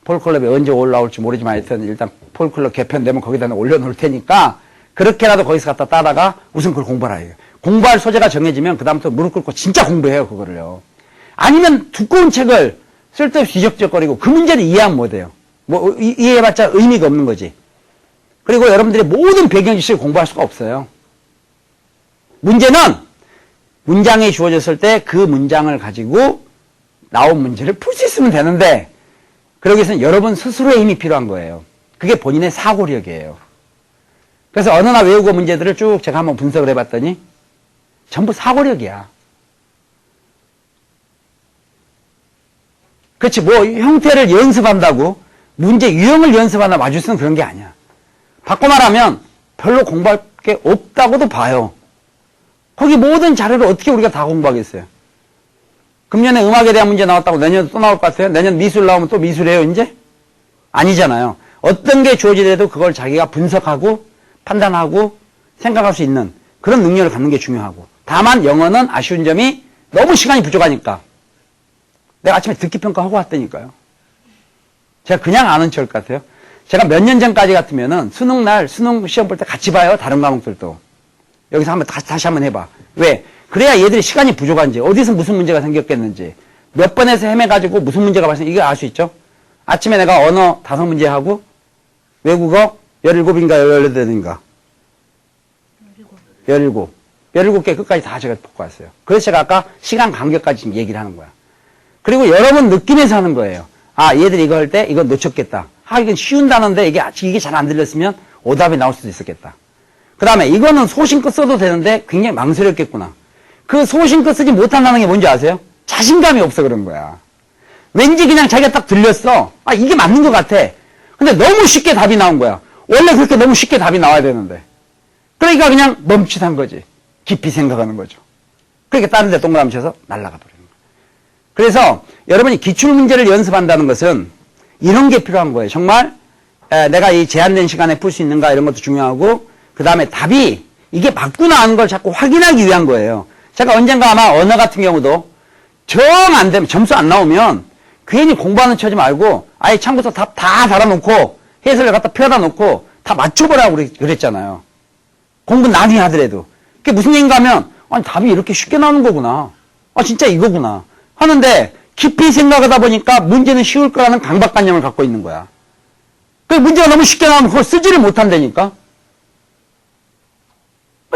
폴클럽에 언제 올라올지 모르지만 하여튼 일단 폴클럽 개편되면 거기다 올려놓을 테니까 그렇게라도 거기서 갖다 따다가 우선 그걸 공부하라 해요. 공부할 소재가 정해지면 그다음부터 무릎 꿇고 진짜 공부해요. 그거를요. 아니면 두꺼운 책을 쓸데없이 뒤적적거리고 그 문제를 이해하면 못해요. 뭐 이해해봤자 의미가 없는 거지. 그리고 여러분들이 모든 배경 지식을 공부할 수가 없어요. 문제는 문장이 주어졌을 때 그 문장을 가지고 나온 문제를 풀 수 있으면 되는데 그러기 위해서는 여러분 스스로의 힘이 필요한 거예요. 그게 본인의 사고력이에요. 그래서 언어나 외국어 문제들을 쭉 제가 한번 분석을 해봤더니 전부 사고력이야. 그렇지 뭐 형태를 연습한다고 문제 유형을 연습한다고 맞을 수는 그런 게 아니야. 바꿔 말하면 별로 공부할 게 없다고도 봐요. 거기 모든 자료를 어떻게 우리가 다 공부하겠어요? 금년에 음악에 대한 문제 나왔다고 내년에 또 나올 것 같아요? 내년 미술 나오면 또 미술이에요 이제? 아니잖아요. 어떤 게 주어지더라도 그걸 자기가 분석하고 판단하고 생각할 수 있는 그런 능력을 갖는 게 중요하고 다만 영어는 아쉬운 점이 너무 시간이 부족하니까 내가 아침에 듣기 평가하고 왔다니까요. 제가 그냥 아는 척 같아요. 제가 몇 년 전까지 같으면은 수능날 수능 시험 볼 때 같이 봐요. 다른 과목들도. 여기서 한번 다시 한번 해봐. 왜? 그래야 얘들이 시간이 부족한지 어디서 무슨 문제가 생겼겠는지 몇 번에서 헤매가지고 무슨 문제가 발생 이거 알 수 있죠? 아침에 내가 언어 5문제 하고 외국어 17인가 18인가 17개 끝까지 다 제가 보고 왔어요. 그래서 제가 아까 시간 간격까지 지금 얘기를 하는 거야. 그리고 여러분 느낌에서 하는 거예요. 아 얘들이 이거 할 때 이거 놓쳤겠다. 아 이건 쉬운 단어인데 이게 잘 안 들렸으면 오답이 나올 수도 있었겠다. 그 다음에 이거는 소신껏 써도 되는데 굉장히 망설였겠구나. 그 소신껏 쓰지 못한다는 게 뭔지 아세요? 자신감이 없어 그런 거야. 왠지 그냥 자기가 딱 들렸어. 아 이게 맞는 것 같아. 근데 너무 쉽게 답이 나온 거야. 원래 그렇게 너무 쉽게 답이 나와야 되는데. 그러니까 그냥 멈칫한 거지. 깊이 생각하는 거죠. 그러니까 다른 데 동그라미 쳐서 날아가 버리는 거야. 그래서 여러분이 기출문제를 연습한다는 것은 이런 게 필요한 거예요. 정말 내가 이 제한된 시간에 풀 수 있는가 이런 것도 중요하고 그 다음에 답이 이게 맞구나 하는 걸 자꾸 확인하기 위한 거예요. 제가 언젠가 아마 언어 같은 경우도 정 안 되면 점수 안 나오면 괜히 공부하는 척 하지 말고 아예 처음부터 답 다 달아놓고 해설을 갖다 펴다 놓고 다 맞춰보라고 그랬잖아요. 공부 나중에 하더라도. 그게 무슨 얘기인가 하면, 아니, 답이 이렇게 쉽게 나오는 거구나. 아, 진짜 이거구나. 하는데, 깊이 생각하다 보니까 문제는 쉬울 거라는 강박관념을 갖고 있는 거야. 그 문제가 너무 쉽게 나오면 그걸 쓰지를 못한다니까?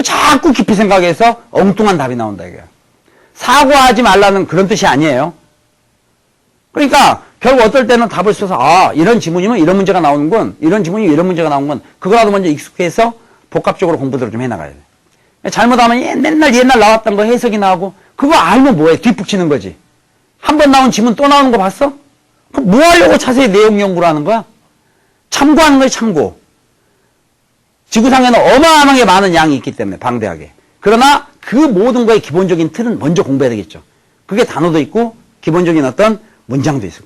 자꾸 깊이 생각해서 엉뚱한 답이 나온다, 이게. 사고하지 말라는 그런 뜻이 아니에요. 그러니까, 결국 어떨 때는 답을 써서, 아, 이런 지문이면 이런 문제가 나오는군. 이런 지문이면 이런 문제가 나오는군. 그거라도 먼저 익숙해서 복합적으로 공부들을 좀 해나가야 돼. 잘못하면 맨날 옛날 나왔던 거 해석이 나오고, 그거 알면 뭐해? 뒷북치는 거지. 한 번 나온 지문 또 나오는 거 봤어? 그럼 뭐 하려고 자세히 내용 연구를 하는 거야? 참고하는 거야, 참고. 지구상에는 어마어마하게 많은 양이 있기 때문에, 방대하게. 그러나 그 모든 거의 기본적인 틀은 먼저 공부해야 되겠죠. 그게 단어도 있고, 기본적인 어떤 문장도 있고.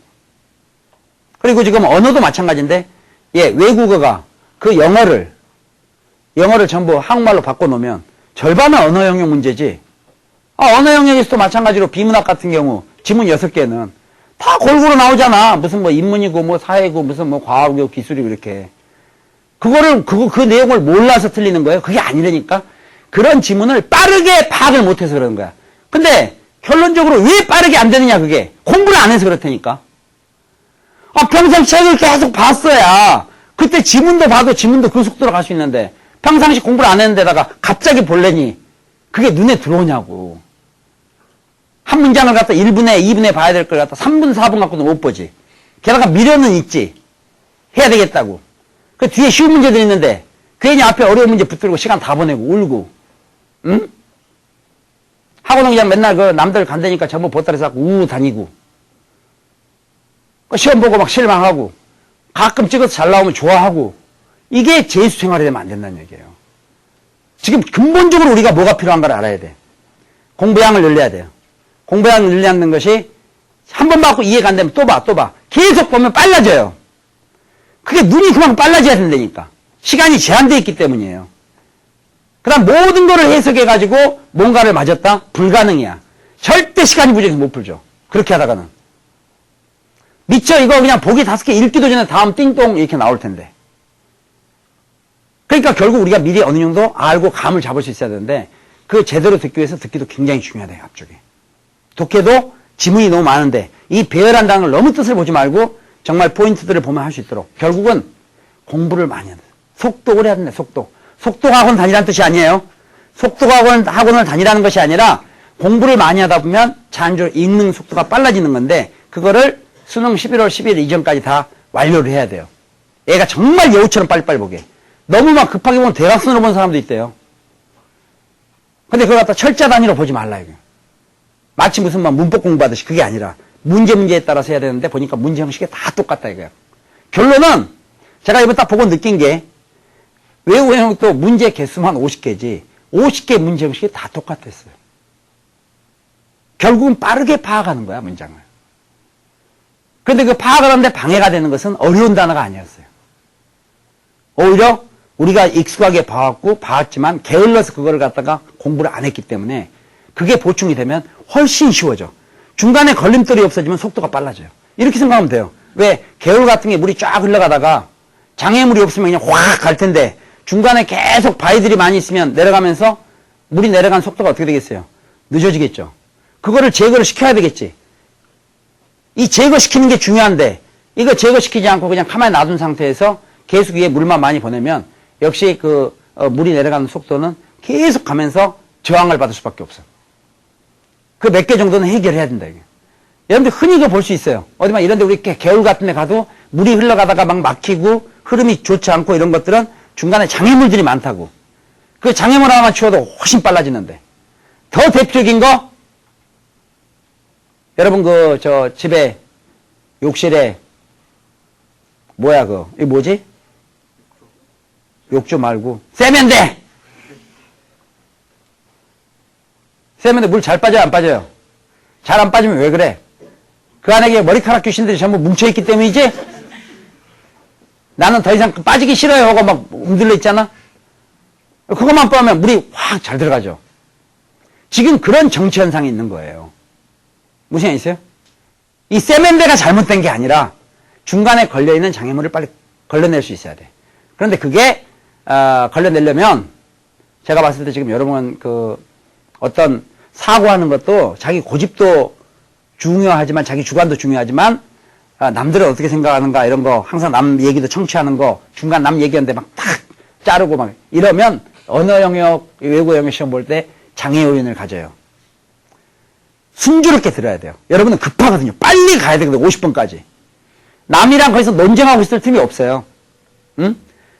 그리고 지금 언어도 마찬가지인데, 예, 외국어가 그 영어를 전부 한국말로 바꿔놓으면 절반은 언어 영역 문제지. 언어 영역에서도 마찬가지로 비문학 같은 경우 지문 6개는 다 골고루 나오잖아. 무슨 뭐 인문이고 뭐 사회고 무슨 뭐 과학이고 기술이고 이렇게. 그 내용을 몰라서 틀리는 거예요. 그게 아니라니까. 그런 지문을 빠르게 파악을 못해서 그러는 거야. 근데 결론적으로 왜 빠르게 안 되느냐 그게. 공부를 안 해서 그렇다니까. 평생 책을 계속 봤어야 그때 지문도 봐도 지문도 그 속도로 갈 수 있는데 평상시 공부를 안 했는데다가 갑자기 볼래니 그게 눈에 들어오냐고. 한 문장을 갖다 1분에 2분에 봐야 될 걸 갖다 3분 4분 갖고는 못 보지. 게다가 미련은 있지. 해야 되겠다고. 그 뒤에 쉬운 문제들 있는데 괜히 앞에 어려운 문제 붙들고 시간 다 보내고 울고. 응? 학원은 그냥 맨날 그 남들 간다니까 전부 보따리 싸고 우우 다니고. 시험 보고 막 실망하고 가끔 찍어서 잘 나오면 좋아하고. 이게 재수 생활이 되면 안 된다는 얘기예요. 지금 근본적으로 우리가 뭐가 필요한가를 알아야 돼. 공부량을 늘려야 돼요. 공부량을 늘리는 것이 한 번 받고 이해가 안 되면 또 봐. 계속 보면 빨라져요. 그게 눈이 그만큼 빨라져야 된다니까. 시간이 제한되어 있기 때문이에요. 그 다음 모든 거를 해석해가지고 뭔가를 맞았다? 불가능이야. 절대 시간이 부족해서 못 풀죠. 그렇게 하다가는. 미처 이거 그냥 보기 5개 읽기도 전에 다음 띵동 이렇게 나올 텐데. 그러니까 결국 우리가 미리 어느 정도 알고 감을 잡을 수 있어야 되는데 그 제대로 듣기 위해서 듣기도 굉장히 중요하대요. 앞쪽에. 독해도 지문이 너무 많은데 이 배열한다는 걸 너무 뜻을 보지 말고 정말 포인트들을 보면 할 수 있도록 결국은 공부를 많이 해야 돼. 속독을 해야 된다. 속독학원 다니라는 뜻이 아니에요. 속독학원을 다니라는 것이 아니라 공부를 많이 하다 보면 자연적으로 읽는 속도가 빨라지는 건데 그거를 수능 11월 10일 이전까지 다 완료를 해야 돼요. 얘가 정말 여우처럼 빨리빨리 보게. 너무 막 급하게 보면 대각선으로 보는 사람도 있대요. 근데 그걸 갖다 철자 단위로 보지 말라 이거. 마치 무슨 막 문법 공부하듯이 그게 아니라 문제에 따라서 해야 되는데 보니까 문제 형식이 다 똑같다 이거야. 결론은 제가 이번 딱 보고 느낀 게 외국 형식도 문제 개수만 50개지 50개 문제 형식이 다 똑같았어요. 결국은 빠르게 파악하는 거야 문장을. 그런데 그 파악을 하는데 방해가 되는 것은 어려운 단어가 아니었어요. 오히려 우리가 익숙하게 봐왔지만 게을러서 그거를 갖다가 공부를 안 했기 때문에 그게 보충이 되면 훨씬 쉬워져. 중간에 걸림돌이 없어지면 속도가 빨라져요. 이렇게 생각하면 돼요. 왜? 개울 같은 게 물이 쫙 흘러가다가 장애물이 없으면 그냥 확 갈 텐데 중간에 계속 바위들이 많이 있으면 내려가면서 물이 내려간 속도가 어떻게 되겠어요? 늦어지겠죠. 그거를 제거를 시켜야 되겠지. 이 제거시키는 게 중요한데 이거 제거시키지 않고 그냥 가만히 놔둔 상태에서 계속 위에 물만 많이 보내면 역시 물이 내려가는 속도는 계속 가면서 저항을 받을 수밖에 없어. 그 몇 개 정도는 해결해야 된다, 이게. 여러분들 흔히 볼 수 있어요. 어디 막 이런데 우리 개울 같은 데 가도 물이 흘러가다가 막 막히고 흐름이 좋지 않고 이런 것들은 중간에 장애물들이 많다고. 그 장애물 하나만 치워도 훨씬 빨라지는데. 더 대표적인 거, 여러분 집에, 욕실에, 이거 뭐지? 욕조 말고, 세면대! 세면대 물 잘 빠져요, 안 빠져요? 잘 안 빠지면 왜 그래? 그 안에 머리카락 귀신들이 전부 뭉쳐있기 때문이지? 나는 더 이상 빠지기 싫어요 하고 막 움들려 있잖아? 그것만 빠면 물이 확 잘 들어가죠. 지금 그런 정치 현상이 있는 거예요. 무슨 얘기 있어요? 이 세면대가 잘못된 게 아니라 중간에 걸려있는 장애물을 빨리 걸러낼 수 있어야 돼. 그런데 그게 걸러내려면 제가 봤을 때 지금 여러분 그 어떤 사고하는 것도 자기 고집도 중요하지만 자기 주관도 중요하지만 남들은 어떻게 생각하는가 이런 거 항상 남 얘기도 청취하는 거 중간 남 얘기하는데 막 탁 자르고 막 이러면 언어 영역 외국어 영역 시험 볼 때 장애 요인을 가져요. 순조롭게 들어야 돼요. 여러분은 급하거든요. 빨리 가야 되거든요. 50분까지. 남이랑 거기서 논쟁하고 있을 틈이 없어요. 응?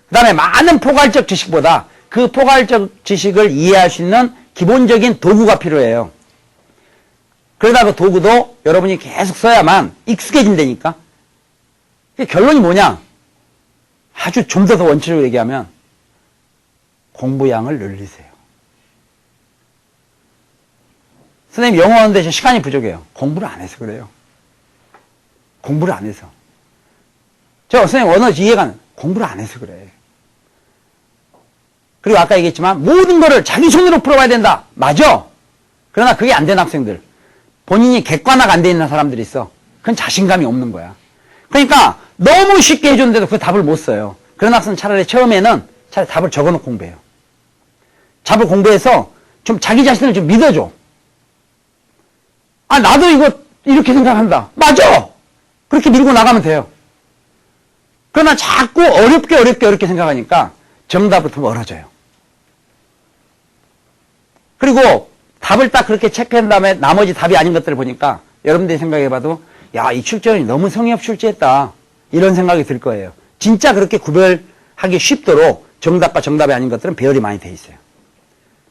그 다음에 많은 포괄적 지식보다 그 포괄적 지식을 이해할 수 있는 기본적인 도구가 필요해요. 그러다 그 도구도 여러분이 계속 써야만 익숙해진다니까. 결론이 뭐냐? 아주 좀 더 원칙적으로 얘기하면 공부량을 늘리세요. 선생님 영어 하는 대신 시간이 부족해요. 공부를 안 해서 그래요. 공부를 안 해서. 선생님 언어 이해가 안, 공부를 안 해서 그래. 그리고 아까 얘기했지만 모든 거를 자기 손으로 풀어봐야 된다. 맞아. 그러나 그게 안 되는 학생들. 본인이 객관화가 안 돼 있는 사람들이 있어. 그건 자신감이 없는 거야. 그러니까 너무 쉽게 해줬는데도 그 답을 못 써요. 그런 학생은 차라리 처음에는 차라리 답을 적어놓고 공부해요. 답을 공부해서 좀 자기 자신을 좀 믿어줘. 아, 나도 이거 이렇게 생각한다. 맞아! 그렇게 밀고 나가면 돼요. 그러나 자꾸 어렵게 생각하니까 정답부터 멀어져요. 그리고 답을 딱 그렇게 체크한 다음에 나머지 답이 아닌 것들을 보니까 여러분들이 생각해봐도 야, 이 출제원이 너무 성의 없이 출제했다. 이런 생각이 들 거예요. 진짜 그렇게 구별하기 쉽도록 정답과 정답이 아닌 것들은 배열이 많이 돼 있어요.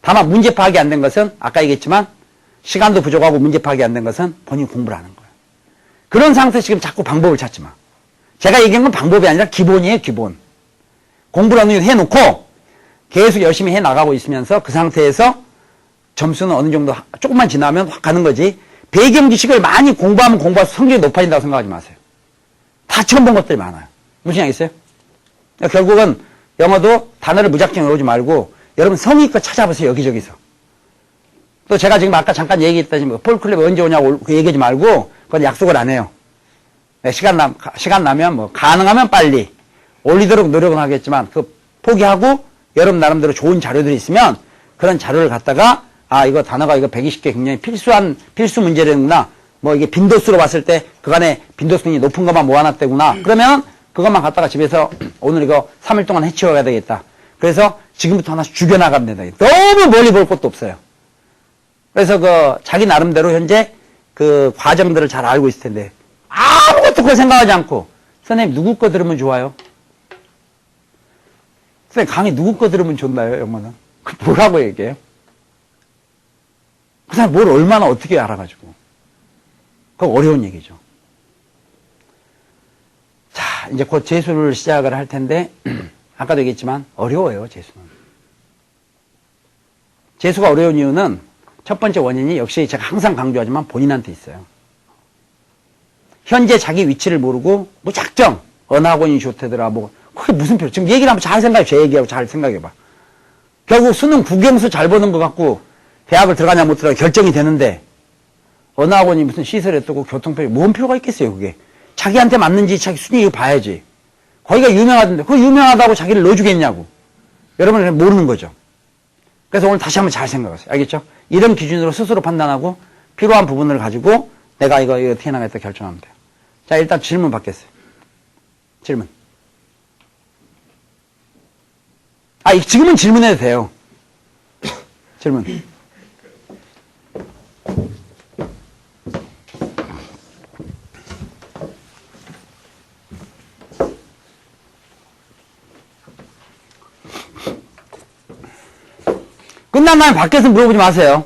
다만 문제 파악이 안 된 것은 아까 얘기했지만 시간도 부족하고 문제 파악이 안 된 것은 본인 공부를 하는 거예요. 그런 상태에서 지금 자꾸 방법을 찾지 마. 제가 얘기한 건 방법이 아니라 기본이에요, 기본. 공부를 어느 정도 해놓고 계속 열심히 해나가고 있으면서 그 상태에서 점수는 어느 정도 조금만 지나면 확 가는 거지. 배경 지식을 많이 공부하면 공부할수록 성적이 높아진다고 생각하지 마세요. 다 처음 본 것들이 많아요. 무슨 얘기겠어요? 결국은 영어도 단어를 무작정 외우지 말고 여러분 성의껏 찾아보세요. 여기저기서. 또 제가 지금 아까 잠깐 얘기했다지만 폴클럽 언제 오냐고 그 얘기하지 말고 그건 약속을 안 해요. 시간 나면 뭐 가능하면 빨리 올리도록 노력은 하겠지만 그 포기하고 여러분 나름대로 좋은 자료들이 있으면 그런 자료를 갖다가 이거 단어가 이거 120개 굉장히 필수 문제라는구나. 뭐 이게 빈도수로 봤을 때 그간에 빈도수는 높은 것만 모아놨대구나. 그러면 그것만 갖다가 집에서 오늘 이거 3일 동안 해치워야 되겠다. 그래서 지금부터 하나씩 죽여나가면 된다. 너무 멀리 볼 것도 없어요. 그래서 그 자기 나름대로 현재 그 과정들을 잘 알고 있을 텐데 아무것도 그걸 생각하지 않고 선생님 누구 거 들으면 좋아요? 선생님 강의 누구 거 들으면 좋나요? 영어는? 그 뭐라고 얘기해요? 그 사람 뭘 얼마나 어떻게 알아가지고. 그거 어려운 얘기죠. 자, 이제 곧 재수를 시작을 할 텐데, 아까도 얘기했지만, 어려워요, 재수는. 재수가 어려운 이유는 첫 번째 원인이 역시 제가 항상 강조하지만 본인한테 있어요. 현재 자기 위치를 모르고, 무작정, 어느 학원이 좋대더라, 뭐, 그게 무슨 필요, 지금 얘기를 한번 잘 생각해, 제 얘기하고 잘 생각해봐. 결국 수능 국영수 잘 보는 것 같고, 대학을 들어가냐 못 들어가냐 결정이 되는데 어느 학원이 무슨 시설에 뜨고 교통편이 뭔 필요가 있겠어요 그게. 자기한테 맞는지 자기 순위 봐야지. 거기가 유명하던데 그거 유명하다고 자기를 넣어주겠냐고. 여러분은 모르는 거죠. 그래서 오늘 다시 한번 잘 생각하세요. 알겠죠? 이런 기준으로 스스로 판단하고 필요한 부분을 가지고 내가 이거 어떻게 나가겠다 결정하면 돼요. 자, 일단 질문 받겠어요. 질문. 지금은 질문해도 돼요. 질문. 끝난 다음에 밖에서 물어보지 마세요.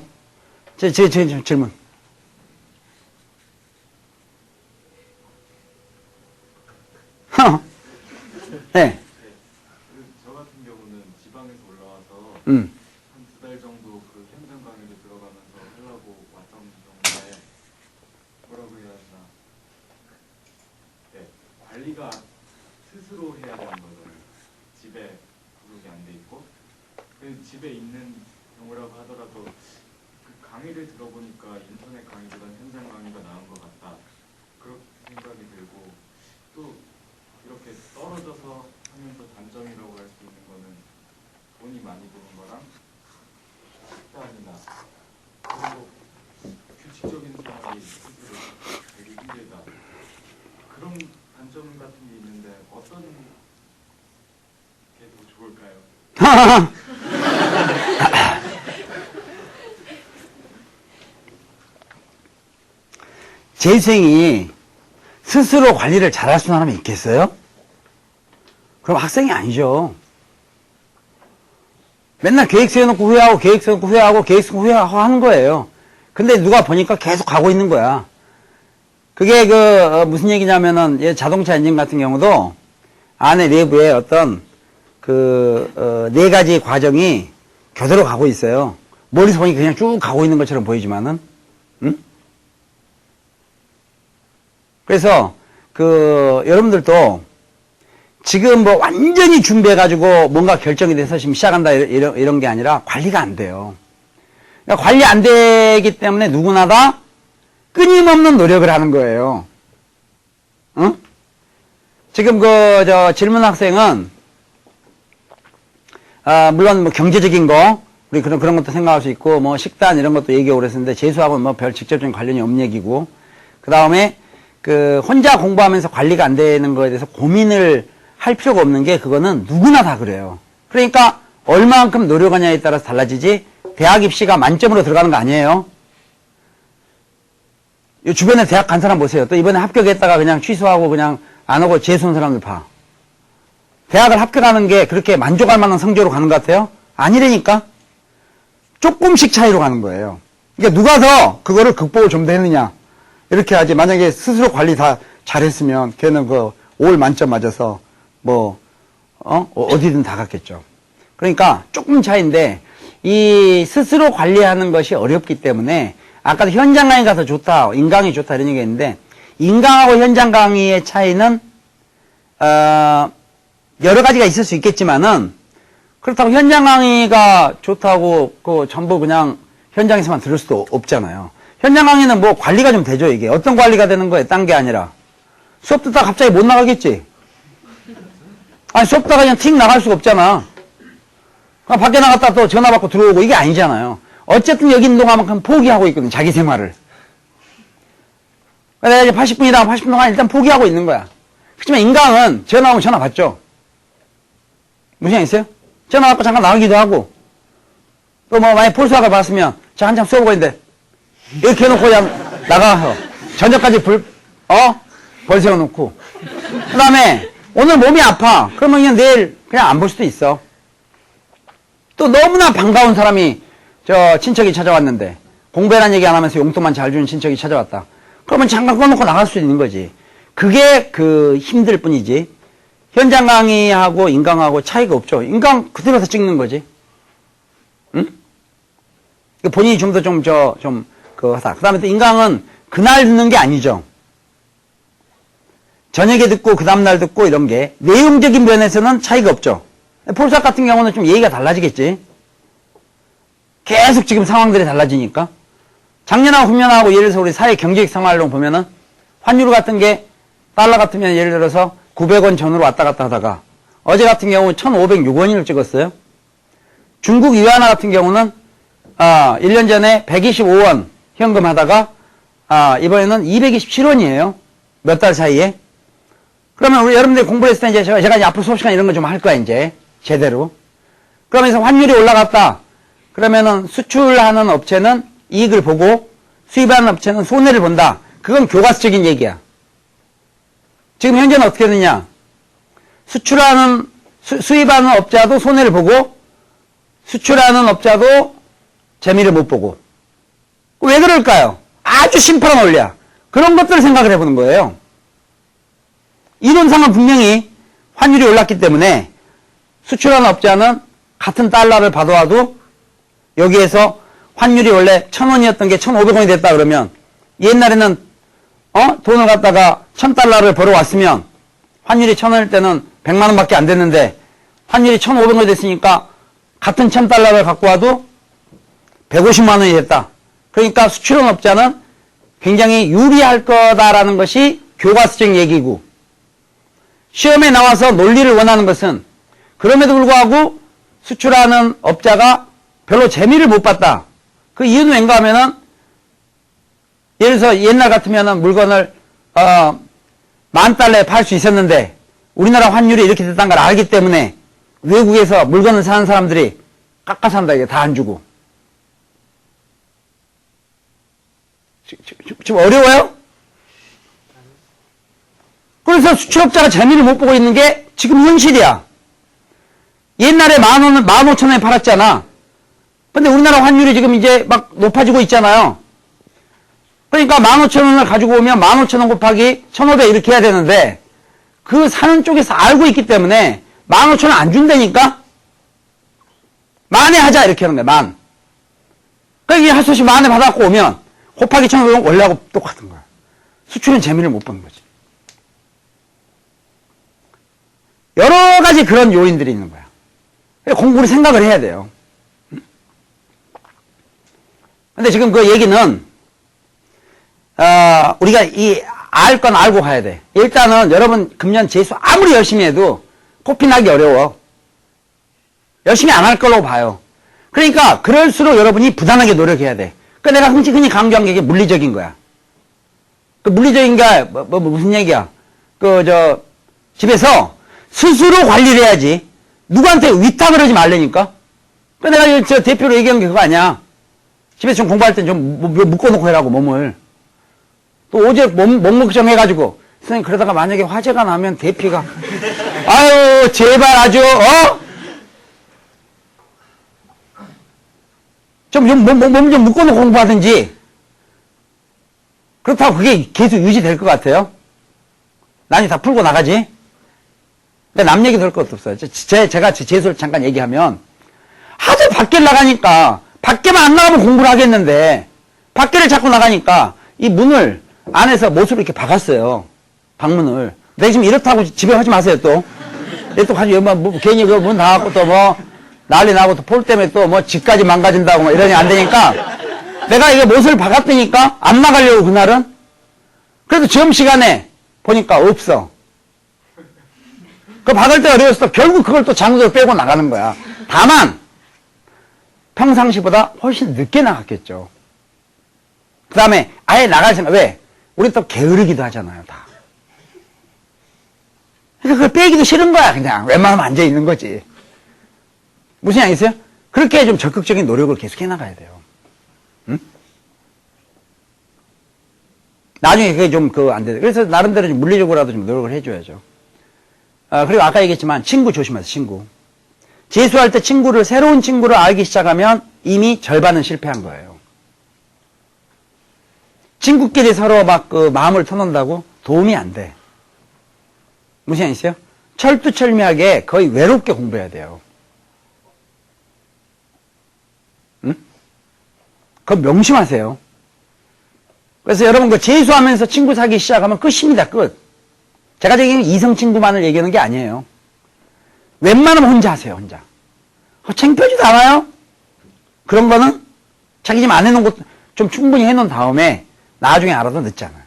제 질문. 네. 저 같은 경우는 지방에서 올라와서 음. 한 2달 정도 그 현장 강의를 들어가면서 하려고 왔던 경우인데 뭐라고 해야 하나 네, 관리가 스스로 해야 되는 거잖아요. 집에 구독이 안 돼 있고 그래서 집에 있는 경우라고 하더라도 그 강의를 들어보니까 인터넷 강의보다는 현장 강의가 나은 것 같다. 그렇게 생각이 들고 또 이렇게 떨어져서 하면 또 단점이라고 할 수 있는 거는 돈이 많이 드는 거랑 식단이나 그리고 규칙적인 생활이 스스로 되게 힘들다. 그런 단점 같은 게 있는데 어떤 게 더 좋을까요? 재수생이 스스로 관리를 잘할 수 있는 사람이 있겠어요? 그럼 학생이 아니죠. 맨날 계획 세워놓고 후회하고, 계획 세워놓고 후회하고, 계획 세워놓고 후회하고 하는 거예요. 근데 누가 보니까 계속 가고 있는 거야. 그게 무슨 얘기냐면은, 자동차 엔진 같은 경우도 안에 내부에 어떤 네 가지 과정이 교대로 가고 있어요. 멀리서 보니까 그냥 쭉 가고 있는 것처럼 보이지만은, 응? 그래서 여러분들도 지금 뭐 완전히 준비해가지고 뭔가 결정이 돼서 지금 시작한다 이런 게 아니라 관리가 안 돼요. 그러니까 관리 안 되기 때문에 누구나 다 끊임없는 노력을 하는 거예요. 응? 지금 질문 학생은 물론 뭐 경제적인 거 우리 그런 것도 생각할 수 있고 뭐 식단 이런 것도 얘기하고 그랬었는데 재수하고는 뭐 별 직접적인 관련이 없는 얘기고 그 다음에 혼자 공부하면서 관리가 안 되는 거에 대해서 고민을 할 필요가 없는 게 그거는 누구나 다 그래요. 그러니까 얼마만큼 노력하냐에 따라서 달라지지 대학 입시가 만점으로 들어가는 거 아니에요. 이 주변에 대학 간 사람 보세요. 또 이번에 합격했다가 그냥 취소하고 그냥 안 하고 재수한 사람들 봐. 대학을 합격하는 게 그렇게 만족할 만한 성적으로 가는 것 같아요? 아니라니까. 조금씩 차이로 가는 거예요. 그러니까 누가 더 그거를 극복을 좀 더 했느냐. 이렇게 하지. 만약에 스스로 관리 다 잘했으면 걔는 5월 만점 맞아서 어디든 다 갔겠죠. 그러니까 조금 차이인데 이 스스로 관리하는 것이 어렵기 때문에 아까도 현장 강의 가서 좋다, 인강이 좋다 이런 얘기가 있는데 인강하고 현장 강의의 차이는 여러 가지가 있을 수 있겠지만은 그렇다고 현장 강의가 좋다고 전부 그냥 현장에서만 들을 수도 없잖아요. 현장 강의는 뭐 관리가 좀 되죠, 이게. 어떤 관리가 되는 거예요? 딴 게 아니라. 수업 듣다가 갑자기 못 나가겠지? 아니, 수업 듣다가 그냥 틱 나갈 수가 없잖아. 그럼 밖에 나갔다 또 전화 받고 들어오고 이게 아니잖아요. 어쨌든 여기 있는 동안만큼 포기하고 있거든, 자기 생활을. 내가 이제 80분이다, 80분 동안 일단 포기하고 있는 거야. 그렇지만 인강은 전화 오면 전화 받죠. 무슨 양 있어요? 전화 받고 잠깐 나가기도 하고. 또 뭐 만약에 폴수학을 봤으면 저 한참 수업하고 있는데 이렇게 해놓고 그냥 나가서 저녁까지 벌 세워놓고 그 다음에 오늘 몸이 아파 그러면 그냥 내일 그냥 안 볼 수도 있어. 또 너무나 반가운 사람이 친척이 찾아왔는데 공부해라는 얘기 안 하면서 용돈만 잘 주는 친척이 찾아왔다. 그러면 잠깐 꺼놓고 나갈 수 있는 거지. 그게 힘들 뿐이지 현장 강의하고 인강하고 차이가 없죠. 인강 그대로 서 찍는 거지. 응? 본인이 좀 더 하다. 그 다음에 또 인강은 그날 듣는 게 아니죠. 저녁에 듣고 그 다음날 듣고 이런 게 내용적인 면에서는 차이가 없죠. 폴수학 같은 경우는 좀 얘기가 달라지겠지. 계속 지금 상황들이 달라지니까. 작년하고 금년하고 예를 들어서 우리 사회 경제적 생활로 보면은 환율 같은 게 달러 같으면 예를 들어서 900원 전으로 왔다 갔다 하다가 어제 같은 경우 1506원을 찍었어요. 중국 위안화 같은 경우는 1년 전에 125원 현금 하다가 이번에는 227원이에요. 몇 달 사이에. 그러면 우리 여러분들이 공부했을 때 이제 제가 이제 앞으로 수업 시간 이런 거 좀 할 거야 이제 제대로. 그러면서 환율이 올라갔다. 그러면은 수출하는 업체는 이익을 보고 수입하는 업체는 손해를 본다. 그건 교과서적인 얘기야. 지금 현재는 어떻게 되느냐? 수입하는 업자도 손해를 보고 수출하는 업자도 재미를 못 보고. 왜 그럴까요? 아주 심플한 원리야. 그런 것들을 생각을 해보는 거예요. 이론상은 분명히 환율이 올랐기 때문에 수출하는 업자는 같은 달러를 받아와도 여기에서 환율이 원래 1,000원이었던 게 1,500원이 됐다 그러면 옛날에는 돈을 갖다가 1,000달러를 벌어왔으면 환율이 1,000원일 때는 100만 원밖에 안 됐는데 환율이 1,500원이 됐으니까 같은 1,000달러를 갖고 와도 150만 원이 됐다. 그러니까 수출원 업자는 굉장히 유리할 거다라는 것이 교과서적 얘기고 시험에 나와서 논리를 원하는 것은 그럼에도 불구하고 수출하는 업자가 별로 재미를 못 봤다. 그 이유는 왠가 하면은 예를 들어서 옛날 같으면은 물건을 10,000달러에 팔 수 있었는데 우리나라 환율이 이렇게 됐다는 걸 알기 때문에 외국에서 물건을 사는 사람들이 깎아 산다. 이게 다 안 주고. 지금 어려워요? 그래서 수출업자가 재미를 못 보고 있는 게 지금 현실이야. 옛날에 10,000원은 15,000원에 팔았잖아. 근데 우리나라 환율이 지금 이제 막 높아지고 있잖아요. 그러니까 15,000원을 가지고 오면 15,000원 곱하기 1,500 이렇게 해야 되는데 그 사는 쪽에서 알고 있기 때문에 15,000원 안 준다니까? 만에 하자 이렇게 하는 거야. 만. 그러니까 할 수 없이 만에 받아갖고 오면 곱하기 1,500원 원래하고 똑같은 거야. 수출은 재미를 못 보는 거지. 여러 가지 그런 요인들이 있는 거야. 공부를 생각을 해야 돼요. 근데 지금 그 얘기는 우리가 알 건 알고 가야 돼. 일단은 여러분 금년 재수 아무리 열심히 해도 코피 나기 어려워. 열심히 안 할 걸로 봐요. 그러니까 그럴수록 여러분이 부단하게 노력해야 돼. 그러니까 내가 흔히 강조한 게 물리적인 거야. 그 물리적인 게 무슨 얘기야? 집에서 스스로 관리를 해야지. 누구한테 위탁을 하지 말라니까. 그러니까 내가 저 대표로 얘기한 게 그거 아니야. 집에서 좀 공부할 땐 좀 묶어놓고 해라고 몸을. 또 어제 몸 걱정해가지고 선생님 그러다가 만약에 화재가 나면 대피가 아유 제발 아주 몸 좀 묶어놓고 공부하든지. 그렇다고 그게 계속 유지될 것 같아요? 난이 다 풀고 나가지. 근데 남 얘기 될 것도 없어요. 제가 제 재수를 잠깐 얘기하면 하도 밖에 나가니까 밖에만 안 나가면 공부를 하겠는데 밖에를 자꾸 나가니까 이 문을 안에서 못으로 이렇게 박았어요. 방문을. 내가 지금 이렇다고 집에 하지 마세요, 또. 또 가지고 괜히 그 문 닫았고 또 난리 나고 또 폴 때문에 또 집까지 망가진다고 이러니 안 되니까 내가 이거 못을 박았다니까 안 나가려고 그날은. 그래도 시험 시간에 보니까 없어. 그 박을 때 어려웠어. 결국 그걸 또 장소를 빼고 나가는 거야. 다만 평상시보다 훨씬 늦게 나갔겠죠. 그 다음에 아예 나갈 생각. 왜? 우리 또 게으르기도 하잖아요, 다. 그러니까 그걸 빼기도 싫은 거야, 그냥. 웬만하면 앉아있는 거지. 무슨 양 있어요? 그렇게 좀 적극적인 노력을 계속 해나가야 돼요. 응? 나중에 그게 좀 안 돼. 그래서 나름대로 좀 물리적으로라도 좀 노력을 해줘야죠. 그리고 아까 얘기했지만 친구 조심하세요, 친구. 재수할 때 새로운 친구를 알기 시작하면 이미 절반은 실패한 거예요. 친구끼리 서로 마음을 터놓는다고 도움이 안 돼. 무슨 양 있어요? 철두철미하게 거의 외롭게 공부해야 돼요. 응? 그거 명심하세요. 그래서 여러분 재수하면서 친구 사귀기 시작하면 끝입니다, 끝. 제가 지금 이성 친구만을 얘기하는 게 아니에요. 웬만하면 혼자 하세요, 혼자. 창피하지도 않아요? 그런 거는 자기 집 안 해놓은 것도 좀 충분히 해놓은 다음에 나중에 알아도 늦잖아요.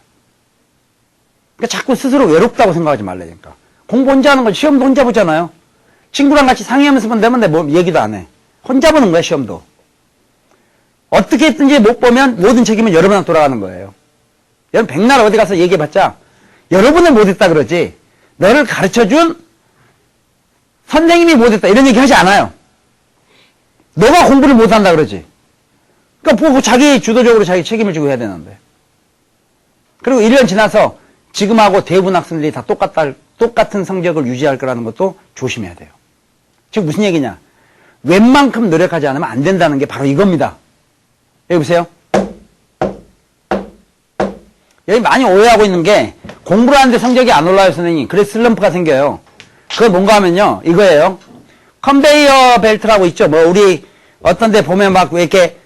그러니까 자꾸 스스로 외롭다고 생각하지 말라니까. 공부 혼자 하는 거 시험도 혼자 보잖아요. 친구랑 같이 상의하면서 보면 얘기도 안 해. 혼자 보는 거야, 시험도. 어떻게 했든지 못 보면 모든 책임은 여러분한테 돌아가는 거예요. 여러분 백날 어디 가서 얘기해봤자 여러분을 못했다 그러지 너를 가르쳐준 선생님이 못했다 이런 얘기 하지 않아요. 너가 공부를 못한다 그러지. 그러니까 보고 자기 주도적으로 자기 책임을 지고 해야 되는데. 그리고 1년 지나서 지금하고 대부분 학생들이 다 똑같은 성적을 유지할 거라는 것도 조심해야 돼요. 지금 무슨 얘기냐. 웬만큼 노력하지 않으면 안 된다는 게 바로 이겁니다. 여기 보세요. 여기 많이 오해하고 있는 게 공부를 하는데 성적이 안 올라요, 선생님. 그래서 슬럼프가 생겨요. 그거 뭔가 하면요. 이거예요. 컨베이어 벨트라고 있죠. 우리 어떤 데 보면 왜 이렇게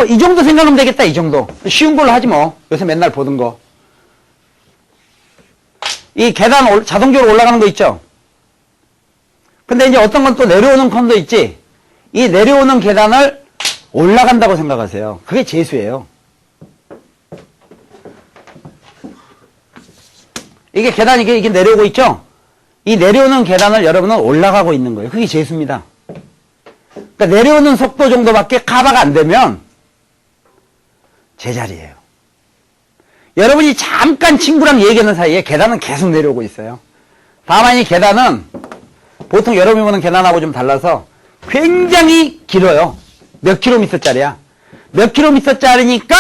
이 정도 생각하면 되겠다, 이 정도. 쉬운 걸로 하지 뭐. 요새 맨날 보던 거. 이 계단 자동적으로 올라가는 거 있죠. 근데 이제 어떤 건 또 내려오는 컨도 있지. 이 내려오는 계단을 올라간다고 생각하세요. 그게 재수예요. 이게 계단이 이게 내려오고 있죠? 이 내려오는 계단을 여러분은 올라가고 있는 거예요. 그게 재수입니다. 그러니까 내려오는 속도 정도밖에 커버가 안 되면 제자리예요. 여러분이 잠깐 친구랑 얘기하는 사이에 계단은 계속 내려오고 있어요. 다만 이 계단은 보통 여러분이 보는 계단하고 좀 달라서 굉장히 길어요. 몇 킬로미터짜리야. 몇 킬로미터짜리니까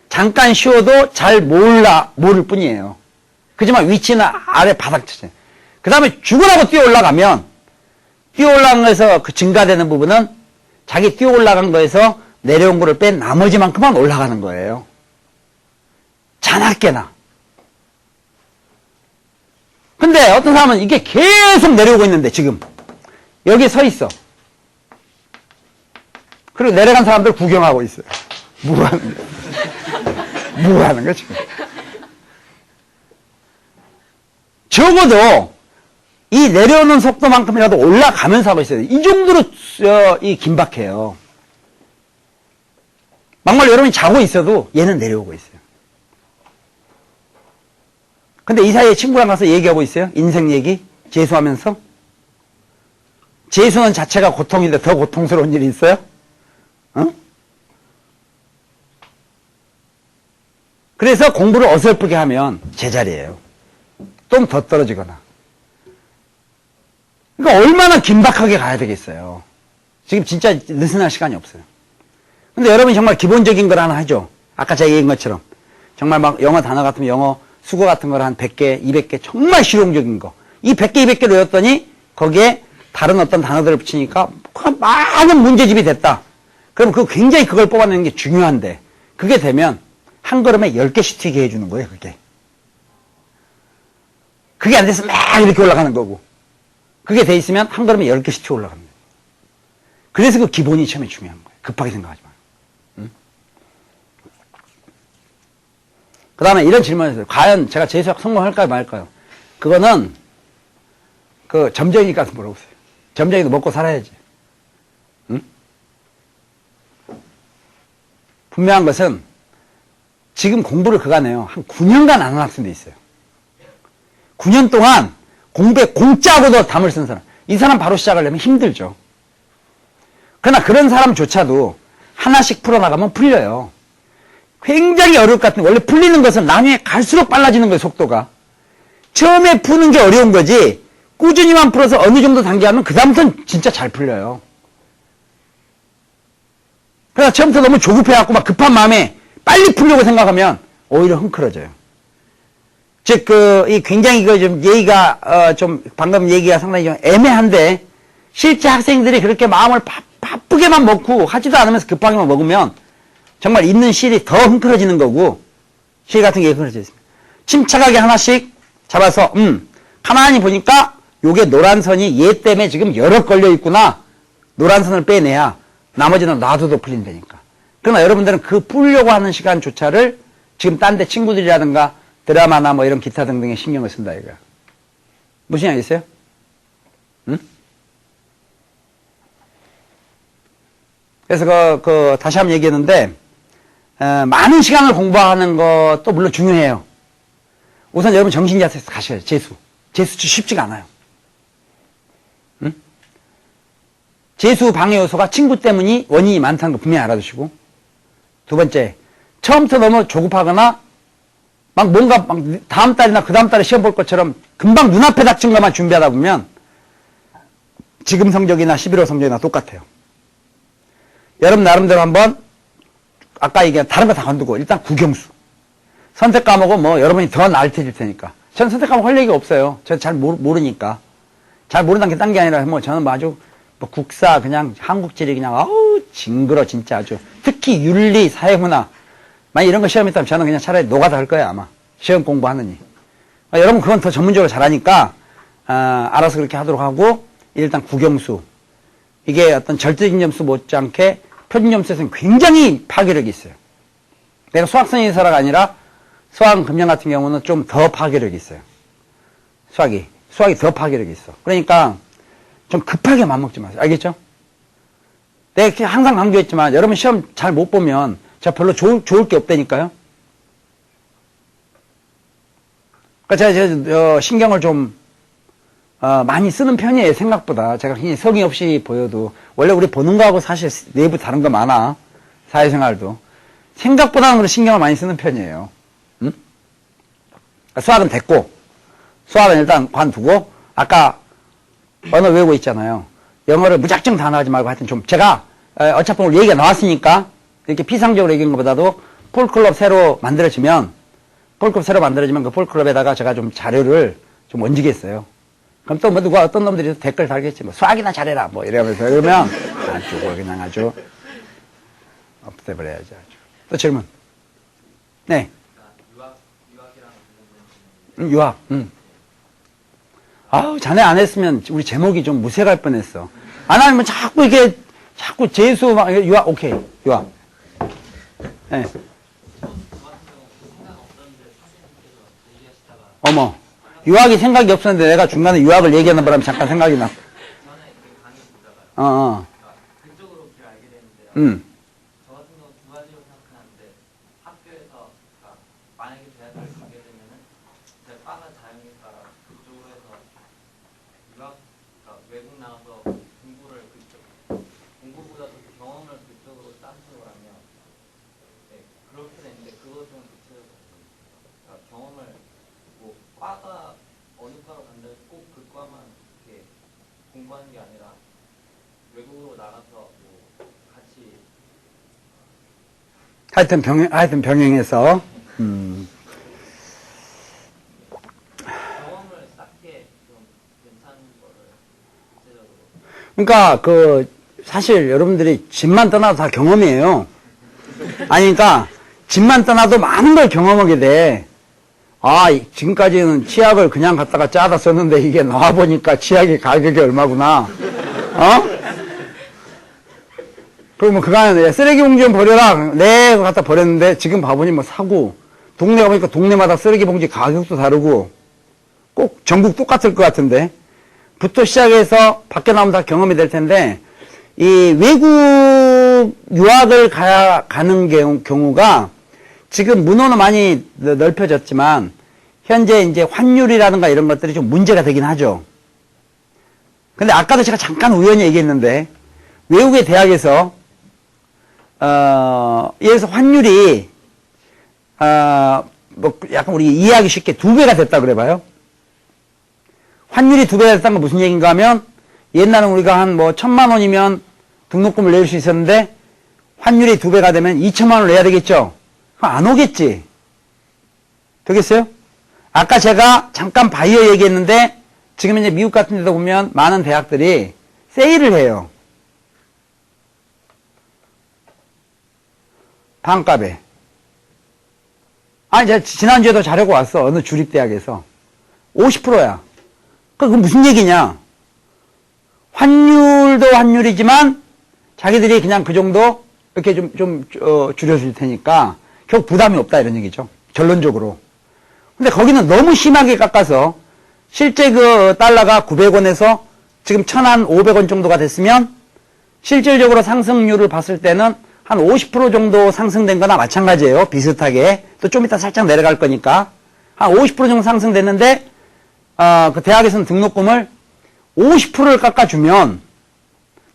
잠깐 쉬어도 잘 모를 뿐이에요. 그지만 위치는 아래 바닥 쳐져요. 그 다음에 죽으라고 뛰어 올라가면 뛰어 올라간 거에서 그 증가되는 부분은 자기 뛰어 올라간 거에서 내려온 거를 뺀 나머지만큼만 올라가는 거예요. 자나깨나. 근데 어떤 사람은 이게 계속 내려오고 있는데 지금 여기에 서 있어. 그리고 내려간 사람들 구경하고 있어요. 뭐 하는 거야? 뭐 하는 거야 지금? 적어도 이 내려오는 속도만큼이라도 올라가면서 하고 있어요. 이 정도로 이 긴박해요. 막말 여러분이 자고 있어도 얘는 내려오고 있어요. 근데 이 사이에 친구랑 가서 얘기하고 있어요. 인생 얘기 재수하면서. 재수는 자체가 고통인데 더 고통스러운 일이 있어요? 어? 그래서 공부를 어설프게 하면 제자리예요. 좀 더 떨어지거나. 그러니까 얼마나 긴박하게 가야 되겠어요. 지금 진짜 느슨할 시간이 없어요. 근데 여러분이 정말 기본적인 걸 하나 하죠. 아까 제가 얘기한 것처럼. 정말 막 영어 단어 같으면 영어, 수거 같은 걸 한 100개, 200개 정말 실용적인 거. 이 100개, 200개를 외웠더니 거기에 다른 어떤 단어들을 붙이니까 많은 문제집이 됐다. 그럼 굉장히 그걸 뽑아내는 게 중요한데 그게 되면 한 걸음에 10개씩 튀게 해주는 거예요. 그게 안 돼서 막 이렇게 올라가는 거고 그게 돼 있으면 한 걸음에 10개씩 튀어 올라가는 거예요. 그래서 그 기본이 처음에 중요한 거예요. 급하게 생각하지 마요. 응? 그 다음에 이런 질문을 했어요. 과연 제가 재수학 성공할까요 말까요? 그거는 그 점쟁이 가서 물어보세요. 점쟁이도 먹고 살아야지. 응? 분명한 것은 지금 공부를 그간에요. 한 9년간 안 하는 학생도 있어요. 9년 동안 공부에 공짜고도 담을 쓴 사람. 이 사람 바로 시작하려면 힘들죠. 그러나 그런 사람조차도 하나씩 풀어나가면 풀려요. 굉장히 어려울 것 같은데 원래 풀리는 것은 나중에 갈수록 빨라지는 거예요. 속도가. 처음에 푸는 게 어려운 거지 꾸준히만 풀어서 어느 정도 단계하면 그 다음부터는 진짜 잘 풀려요. 그러나 처음부터 너무 조급해갖고 막 급한 마음에 빨리 풀려고 생각하면 오히려 흥크러져요. 즉, 이 굉장히 좀 얘기가, 좀 방금 얘기가 상당히 좀 애매한데 실제 학생들이 그렇게 마음을 바쁘게만 먹고 하지도 않으면서 급하게만 먹으면 정말 있는 실이 더 흥크러지는 거고 실 같은 게 흥크러져 있습니다. 침착하게 하나씩 잡아서, 가만히 보니까 요게 노란 선이 얘 때문에 지금 여러 걸려 있구나. 노란 선을 빼내야 나머지는 놔둬도 풀린다니까. 그러나 여러분들은 그 풀려고 하는 시간조차를 지금 딴 데 친구들이라든가 드라마나 뭐 이런 기타 등등에 신경을 쓴다 이거야. 무슨 생각 있어요? 응? 그래서 다시 한번 얘기했는데 많은 시간을 공부하는 것도 물론 중요해요. 우선 여러분 정신자세에서 가셔야죠. 재수 쉽지가 않아요. 응? 재수 방해 요소가 친구 때문이 원인이 많다는 거 분명히 알아두시고 두 번째, 처음부터 너무 조급하거나 막 뭔가 막 다음 달이나 그 다음 달에 시험 볼 것처럼 금방 눈앞에 닥친 것만 준비하다 보면 지금 성적이나 11월 성적이나 똑같아요. 여러분 나름대로 한번 아까 얘기한 다른 거 다 건두고 일단 국영수 선택 과목은 뭐 여러분이 더 나을테질 테니까 저는 선택 과목 할 얘기가 없어요. 저는 잘 모르니까 잘 모른다는 게 딴 게 아니라 뭐 저는 뭐 아주 뭐 국사 그냥 한국지리 그냥 아우 징그러 진짜 아주 특히 윤리 사회문화 만약 이런 거 시험 있다면 저는 그냥 차라리 노가다 할 거예요 아마 시험 공부하느니 여러분 그건 더 전문적으로 잘하니까 알아서 그렇게 하도록 하고 일단 국영수 이게 어떤 절대적인 점수 못지않게 표준 점수에서는 굉장히 파괴력이 있어요. 내가 수학선생님이서라가 아니라 수학 금연 같은 경우는 좀 더 파괴력이 있어요. 수학이 더 파괴력이 있어. 그러니까 좀 급하게 맘먹지 마세요. 알겠죠? 내가 항상 강조했지만 여러분 시험 잘 못 보면 저 별로 좋을 게 없다니까요. 그러니까 제가 신경을 좀 많이 쓰는 편이에요. 생각보다. 제가 굉장히 성의 없이 보여도. 원래 우리 보는 거하고 사실 내부 다른 거 많아. 사회생활도. 생각보다는 그래 신경을 많이 쓰는 편이에요. 응? 수학은 됐고, 수학은 일단 관두고, 아까 언어 외우고 있잖아요. 영어를 무작정 단어하지 말고 하여튼 좀, 제가, 어차피 오늘 얘기가 나왔으니까, 이렇게 피상적으로 얘기한 것보다도, 폴클럽 새로 만들어지면, 그 폴클럽에다가 제가 좀 자료를 좀 얹으겠어요. 그럼 또 뭐 누가 어떤 놈들이 댓글 달겠지. 뭐 수학이나 잘해라. 뭐 이러면서. 그러면 아주 그냥 아주 없애버려야죠. 아주. 또 질문. 네. 유학. 아우, 자네 안 했으면 우리 제목이 좀 무색할 뻔했어. 안 하면 자꾸 이게 자꾸 재수 막 유학 오케이. 유학. 네. 어머. 유학이 생각이 없었는데 내가 중간에 유학을 얘기하는 바람에 잠깐 생각이 나. 전에 그 강의 보다가 그쪽으로 길 알게 됐는데요. 저 같은 경우 두 가지로 생각하는데 학교에서 만약에 대학을 가게 되면은 제가 과가 자연이니까 그쪽으로 해서 유학 외국 나가서 공부를 공부보다도 경험을 그쪽으로 따지라면 네, 그렇게 되는데 그거 좀 구체적으로 경험을 뭐 과가 어느 과로 간다고 꼭 그 과만 이렇게 공부하는 게 아니라 외국으로 나가서 뭐 같이 하여튼 병행해서 경험을 쌓게 좀 괜찮은 거를 구체적으로. 그러니까 사실 여러분들이 집만 떠나도 다 경험이에요. 아니 그러니까 집만 떠나도 많은 걸 경험하게 돼. 지금까지는 치약을 그냥 갖다가 짜다 썼는데 이게 나와보니까 치약의 가격이 얼마구나. 그러면 그간에 쓰레기 봉지 좀 버려라. 네, 그거 갖다 버렸는데 지금 봐보니 뭐 사고. 동네 가보니까 동네마다 쓰레기 봉지 가격도 다르고 꼭 전국 똑같을 것 같은데. 부터 시작해서 밖에 나오면 다 경험이 될 텐데 이 외국 유학을 가는 경우가 지금 문호는 많이 넓혀졌지만 현재 이제 환율이라든가 이런 것들이 좀 문제가 되긴 하죠. 근데 아까도 제가 잠깐 우연히 얘기했는데 외국의 대학에서 예를 들어서 환율이 뭐 약간 우리 이해하기 쉽게 2배가 됐다 그래봐요. 환율이 2배가 됐다는 건 무슨 얘기인가 하면 옛날은 우리가 한 뭐 1,000만 원이면 등록금을 낼 수 있었는데 환율이 2배가 되면 2천만 원을 내야 되겠죠. 그럼 안 오겠지. 되겠어요? 아까 제가 잠깐 바이오 얘기했는데 지금 이제 미국 같은 데도 보면 많은 대학들이 세일을 해요. 반값에. 제가 지난주에도 자료가 왔어. 어느 주립대학에서. 50%야. 그건 무슨 얘기냐. 환율도 환율이지만 자기들이 그냥 그 정도 이렇게 좀 줄여줄 테니까 결국 부담이 없다 이런 얘기죠. 결론적으로. 근데 거기는 너무 심하게 깎아서 실제 그 달러가 900원에서 지금 1,500원 정도가 됐으면 실질적으로 상승률을 봤을 때는 한 50% 정도 상승된 거나 마찬가지예요. 비슷하게. 또 좀 이따 살짝 내려갈 거니까. 한 50% 정도 상승됐는데 그 대학에서는 등록금을 50%를 깎아주면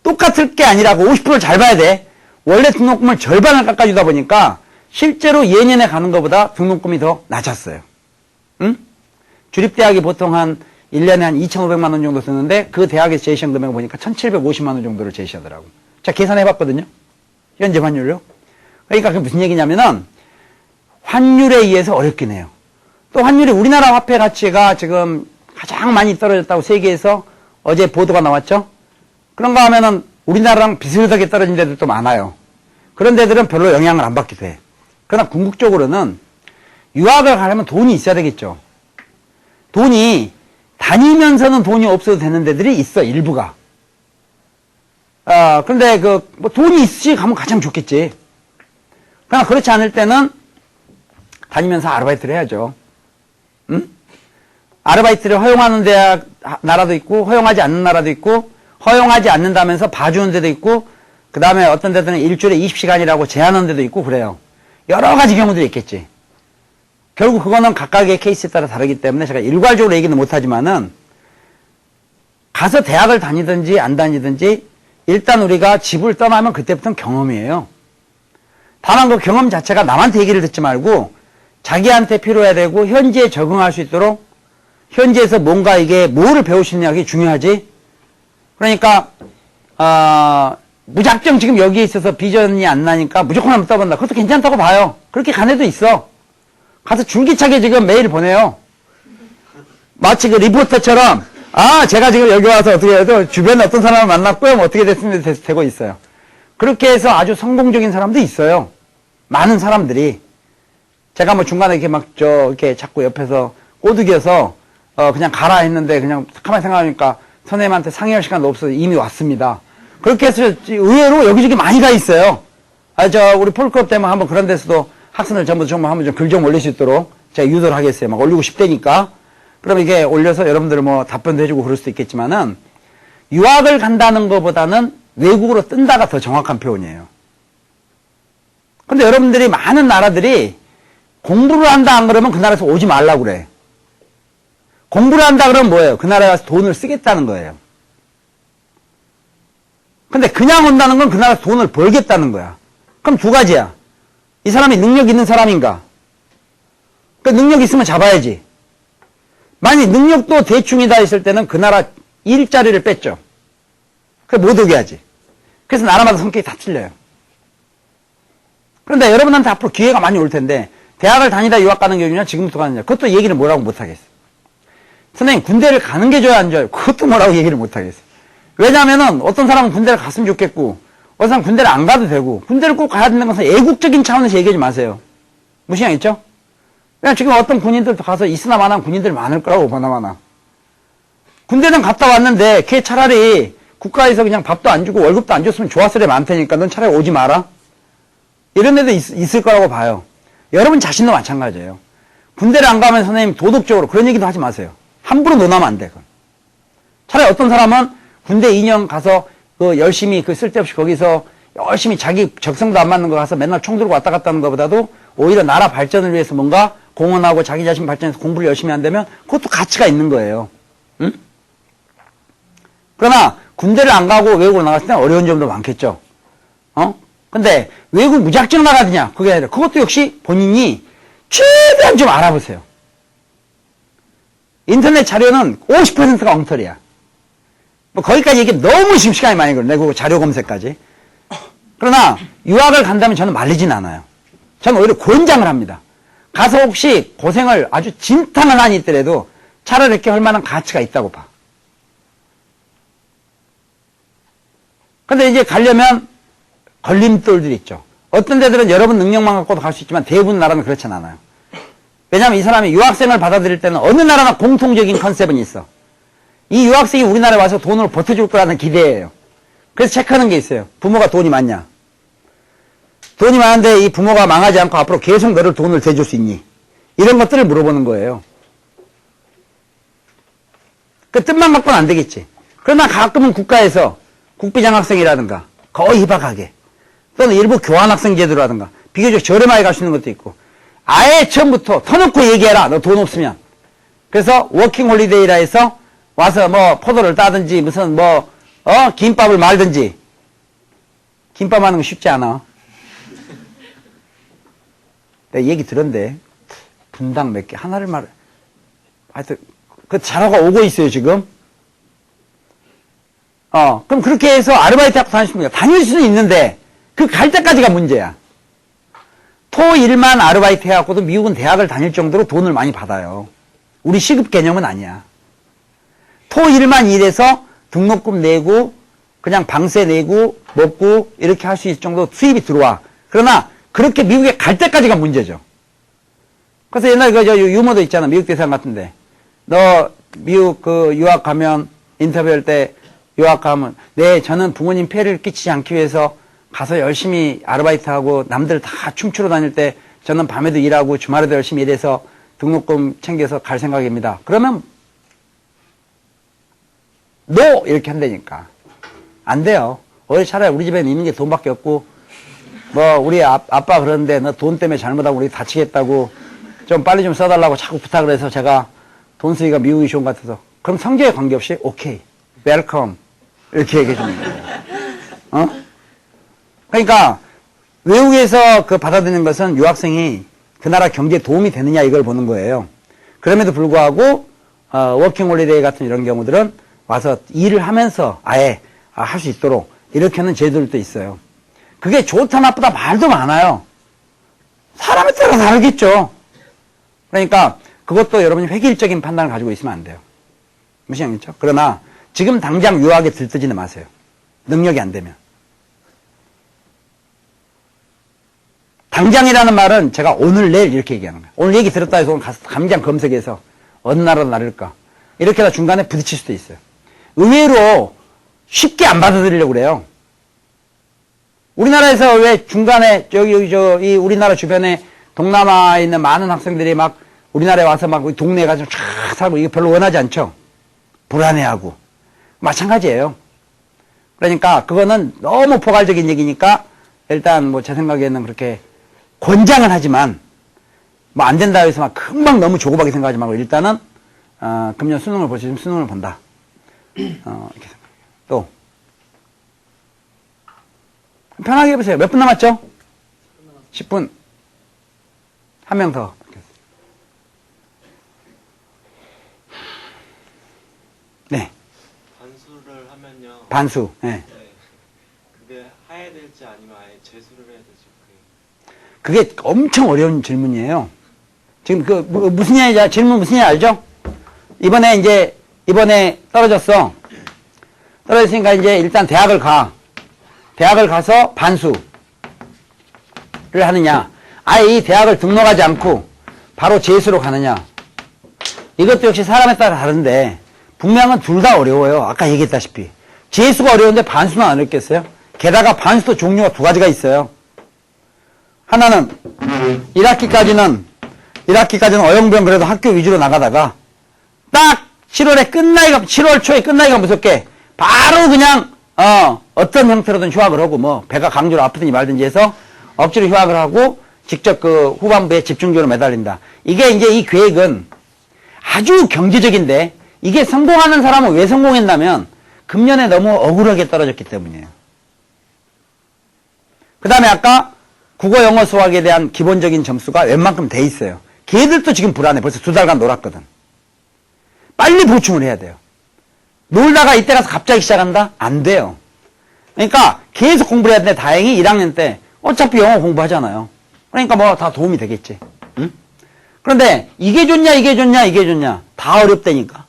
똑같을 게 아니라고 50%를 잘 봐야 돼. 원래 등록금을 절반을 깎아주다 보니까 실제로 예년에 가는 것보다 등록금이 더 낮았어요. 응? 주립대학이 보통 한 1년에 한 2,500만 원 정도 쓰는데 그 대학에서 제시한 금액을 보니까 1,750만 원 정도를 제시하더라고. 자, 계산해봤거든요. 현재 환율로. 그러니까 그게 무슨 얘기냐면은 환율에 의해서 어렵긴 해요. 또 환율이 우리나라 화폐 가치가 지금 가장 많이 떨어졌다고 세계에서 어제 보도가 나왔죠. 그런가 하면은 우리나라랑 비슷하게 떨어진 데들도 많아요. 그런 데들은 별로 영향을 안 받게 돼. 그러나 궁극적으로는 유학을 가려면 돈이 있어야 되겠죠. 돈이 다니면서는 돈이 없어도 되는 데들이 있어, 일부가. 그런데 뭐 돈이 있으시 가면 가장 좋겠지. 그러나 그렇지 않을 때는 다니면서 아르바이트를 해야죠. 응? 아르바이트를 허용하는 나라도 있고, 허용하지 않는 나라도 있고, 허용하지 않는다면서 봐주는 데도 있고, 그 다음에 어떤 데들은 일주일에 20시간이라고 제한하는 데도 있고, 그래요. 여러 가지 경우들이 있겠지. 결국 그거는 각각의 케이스에 따라 다르기 때문에 제가 일괄적으로 얘기는 못하지만은 가서 대학을 다니든지 안 다니든지 일단 우리가 집을 떠나면 그때부터는 경험이에요. 다만 그 경험 자체가 남한테 얘기를 듣지 말고 자기한테 필요해야 되고 현지에 적응할 수 있도록 현지에서 뭔가 이게 뭐를 배울 수 있느냐, 그게 중요하지. 그러니까 무작정 지금 여기에 있어서 비전이 안 나니까 무조건 한번 떠본다. 그것도 괜찮다고 봐요. 그렇게 간 애도 있어. 가서 줄기차게 지금 메일 보내요. 마치 그 리포터처럼 제가 지금 여기 와서 어떻게 해도 주변에 어떤 사람을 만났고요. 뭐 어떻게 됐으면 되고 있어요. 그렇게 해서 아주 성공적인 사람도 있어요. 많은 사람들이. 제가 뭐 중간에 이렇게 이렇게 자꾸 옆에서 꼬드겨서 그냥 가라 했는데 그냥 가만히 생각하니까 선생님한테 상의할 시간도 없어서 이미 왔습니다. 그렇게 해서 의외로 여기저기 많이 가 있어요. 우리 폴클럽 때문에 한번 그런 데서도 학생들 전부 한번 좀 글 좀 올릴 수 있도록 제가 유도를 하겠어요. 막 올리고 싶다니까. 그럼 이게 올려서 여러분들 뭐 답변도 해주고 그럴 수도 있겠지만은 유학을 간다는 것보다는 외국으로 뜬다가 더 정확한 표현이에요. 근데 여러분들이 많은 나라들이 공부를 한다 안 그러면 그 나라에서 오지 말라고 그래. 공부를 한다 그러면 뭐예요? 그 나라에 가서 돈을 쓰겠다는 거예요. 근데 그냥 온다는 건 그 나라에서 돈을 벌겠다는 거야. 그럼 두 가지야. 이 사람이 능력 있는 사람인가? 그 능력 있으면 잡아야지. 만약 능력도 대충이다 했을 때는 그 나라 일자리를 뺐죠. 그래 못 오게 하지. 그래서 나라마다 성격이 다 틀려요. 그런데 여러분한테 앞으로 기회가 많이 올 텐데 대학을 다니다 유학 가는 게 좋냐 지금부터 가느냐 그것도 얘기를 뭐라고 못하겠어. 선생님 군대를 가는 게 좋아야 안 좋아요? 그것도 뭐라고 얘기를 못하겠어. 왜냐하면은 어떤 사람은 군대를 갔으면 좋겠고 어떤 사람은 군대를 안 가도 되고 군대를 꼭 가야 되는 것은 애국적인 차원에서 얘기하지 마세요. 무시하겠죠? 그냥 지금 어떤 군인들도 가서 있으나 마나 군인들 많을 거라고 보나마나. 군대는 갔다 왔는데 걔 차라리 국가에서 그냥 밥도 안 주고 월급도 안 줬으면 좋았을 애 많다니까 넌 차라리 오지 마라. 이런 애도 있을 거라고 봐요. 여러분 자신도 마찬가지예요. 군대를 안 가면 선생님 도덕적으로 그런 얘기도 하지 마세요. 함부로 논하면 안 돼. 그건. 차라리 어떤 사람은 군대 2년 가서 열심히 쓸데없이 거기서 열심히 자기 적성도 안 맞는 거 가서 맨날 총 들고 왔다 갔다 하는 것보다도 오히려 나라 발전을 위해서 뭔가 공헌하고 자기 자신 발전해서 공부를 열심히 한다면 그것도 가치가 있는 거예요. 응? 그러나 군대를 안 가고 외국으로 나갔을 때 어려운 점도 많겠죠. 근데 외국 무작정 나가느냐 그게 아니라 그것도 역시 본인이 최대한 좀 알아보세요. 인터넷 자료는 50%가 엉터리야. 뭐 거기까지 얘기하면 너무 지금 시간이 많이 걸려. 그 자료 검색까지. 그러나 유학을 간다면 저는 말리진 않아요. 저는 오히려 권장을 합니다. 가서 혹시 고생을 아주 진탕을 하니 있더라도 차라리 이렇게 할 만한 가치가 있다고 봐. 근데 이제 가려면 걸림돌들이 있죠. 어떤 데들은 여러분 능력만 갖고도 갈 수 있지만 대부분 나라는 그렇진 않아요. 왜냐하면 이 사람이 유학생을 받아들일 때는 어느 나라나 공통적인 컨셉은 있어. 이 유학생이 우리나라에 와서 돈을 보태줄 거라는 기대예요. 그래서 체크하는 게 있어요. 부모가 돈이 많냐. 돈이 많은데 이 부모가 망하지 않고 앞으로 계속 너를 돈을 대줄 수 있니? 이런 것들을 물어보는 거예요. 그 뜻만 갖고는 안 되겠지. 그러나 가끔은 국가에서 국비장학생이라든가 거의 희박하게 또는 일부 교환학생 제도라든가 비교적 저렴하게 갈 수 있는 것도 있고 아예 처음부터 터놓고 얘기해라. 너 돈 없으면. 그래서 워킹 홀리데이라 해서 와서 뭐 포도를 따든지 무슨 김밥을 말든지. 김밥 하는 거 쉽지 않아. 내가 얘기 들었는데 분당 몇 개 하나를 하여튼 그 자료가 오고 있어요 지금. 그럼 그렇게 해서 아르바이트 하고 다니십니까? 다닐 수는 있는데 그 갈 때까지가 문제야. 토1만 아르바이트 해갖고도 미국은 대학을 다닐 정도로 돈을 많이 받아요. 우리 시급 개념은 아니야. 토1만 일해서 등록금 내고 그냥 방세 내고 먹고 이렇게 할 수 있을 정도 수입이 들어와. 그러나 그렇게 미국에 갈 때까지가 문제죠. 그래서 옛날에 유머도 있잖아. 미국 대사관 같은데. 너 미국 유학 가면 인터뷰할 때 유학 가면 네 저는 부모님 폐를 끼치지 않기 위해서 가서 열심히 아르바이트하고 남들 다 춤추러 다닐 때 저는 밤에도 일하고 주말에도 열심히 일해서 등록금 챙겨서 갈 생각입니다. 그러면 NO! 이렇게 한다니까. 안 돼요. 차라리 우리 집에는 있는 게 돈밖에 없고 우리 아빠 그러는데 너 돈 때문에 잘못하고 우리 다치겠다고 좀 빨리 좀 써달라고 자꾸 부탁을 해서 제가 돈 쓰기가 미국이 좋은 것 같아서 그럼 성적에 관계없이 오케이, 웰컴 이렇게 얘기해 주는 거예요. 어? 그러니까 외국에서 그 받아들이는 것은 유학생이 그 나라 경제에 도움이 되느냐 이걸 보는 거예요. 그럼에도 불구하고 워킹 홀리데이 같은 이런 경우들은 와서 일을 하면서 아예 할 수 있도록 이렇게 하는 제도들도 있어요. 그게 좋다 나쁘다 말도 많아요. 사람에 따라 다르겠죠. 그러니까 그것도 여러분이 획일적인 판단을 가지고 있으면 안 돼요. 무시하겠죠? 그러나 지금 당장 유학에 들뜨지는 마세요. 능력이 안 되면. 당장이라는 말은 제가 오늘 내일 이렇게 얘기하는 거예요. 오늘 얘기 들었다 해서 오늘 가서 당장 검색해서 어느 나라로 나를까 이렇게 해서 중간에 부딪힐 수도 있어요. 의외로 쉽게 안 받아들이려고 그래요. 우리나라에서 왜 중간에 이 우리나라 주변에 동남아에 있는 많은 학생들이 막 우리나라에 와서 막 동네에 가서 쫙 살고 이거 별로 원하지 않죠? 불안해하고. 마찬가지예요. 그러니까 그거는 너무 포괄적인 얘기니까 일단 뭐 제 생각에는 그렇게 권장을 하지만 뭐 안 된다 해서 막 금방 너무 조급하게 생각하지 말고 일단은 금년 수능을 볼 수 있으면 수능을 본다. 이렇게 생각해요. 또 편하게 해보세요. 몇 분 남았죠? 10분. 한 명 더. 네. 반수를 하면요. 반수. 네. 네. 그게 해야 될지 아니면 아예 재수를 해야 될지 그게 엄청 어려운 질문이에요. 지금 무슨 얘기냐, 질문 무슨 얘기 알죠? 이번에 떨어졌어. 떨어졌으니까 이제 일단 대학을 가. 대학을 가서 반수를 하느냐. 아예 이 대학을 등록하지 않고 바로 재수로 가느냐. 이것도 역시 사람에 따라 다른데 분명은 둘 다 어려워요. 아까 얘기했다시피. 재수가 어려운데 반수는 안 어렵겠어요? 게다가 반수도 종류가 두 가지가 있어요. 하나는 1학기까지는 어영부영 그래도 학교 위주로 나가다가 딱 7월 초에 끝나기가 무섭게 바로 그냥 어떤 형태로든 휴학을 하고 뭐 배가 강제로 아프든지 말든지 해서 억지로 휴학을 하고 직접 그 후반부에 집중적으로 매달린다. 이게 이제 이 계획은 아주 경제적인데 이게 성공하는 사람은 왜 성공했냐면 금년에 너무 억울하게 떨어졌기 때문이에요. 그 다음에 아까 국어, 영어, 수학에 대한 기본적인 점수가 웬만큼 돼 있어요. 걔들도 지금 불안해. 벌써 2달간 놀았거든. 빨리 보충을 해야 돼요. 놀다가 이때 가서 갑자기 시작한다? 안 돼요. 그러니까 계속 공부를 해야 되는데 다행히 1학년 때 어차피 영어 공부하잖아요. 그러니까 뭐 다 도움이 되겠지. 응? 그런데 이게 좋냐 다 어렵다니까.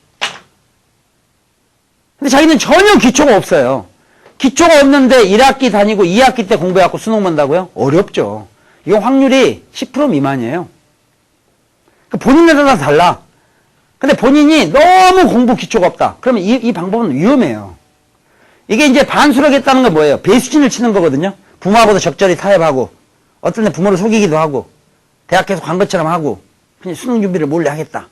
근데 자기는 전혀 기초가 없어요. 기초가 없는데 1학기 다니고 2학기 때 공부해갖고 수능 본다고요? 어렵죠. 이거 확률이 10% 미만이에요. 본인에 따라 달라. 근데 본인이 너무 공부 기초가 없다. 그러면 이 방법은 위험해요. 이게 이제 반수를 하겠다는 건 뭐예요? 배수진을 치는 거거든요. 부모하고도 적절히 타협하고, 어떤 때 부모를 속이기도 하고, 대학 계속 간 것처럼 하고, 그냥 수능 준비를 몰래 하겠다.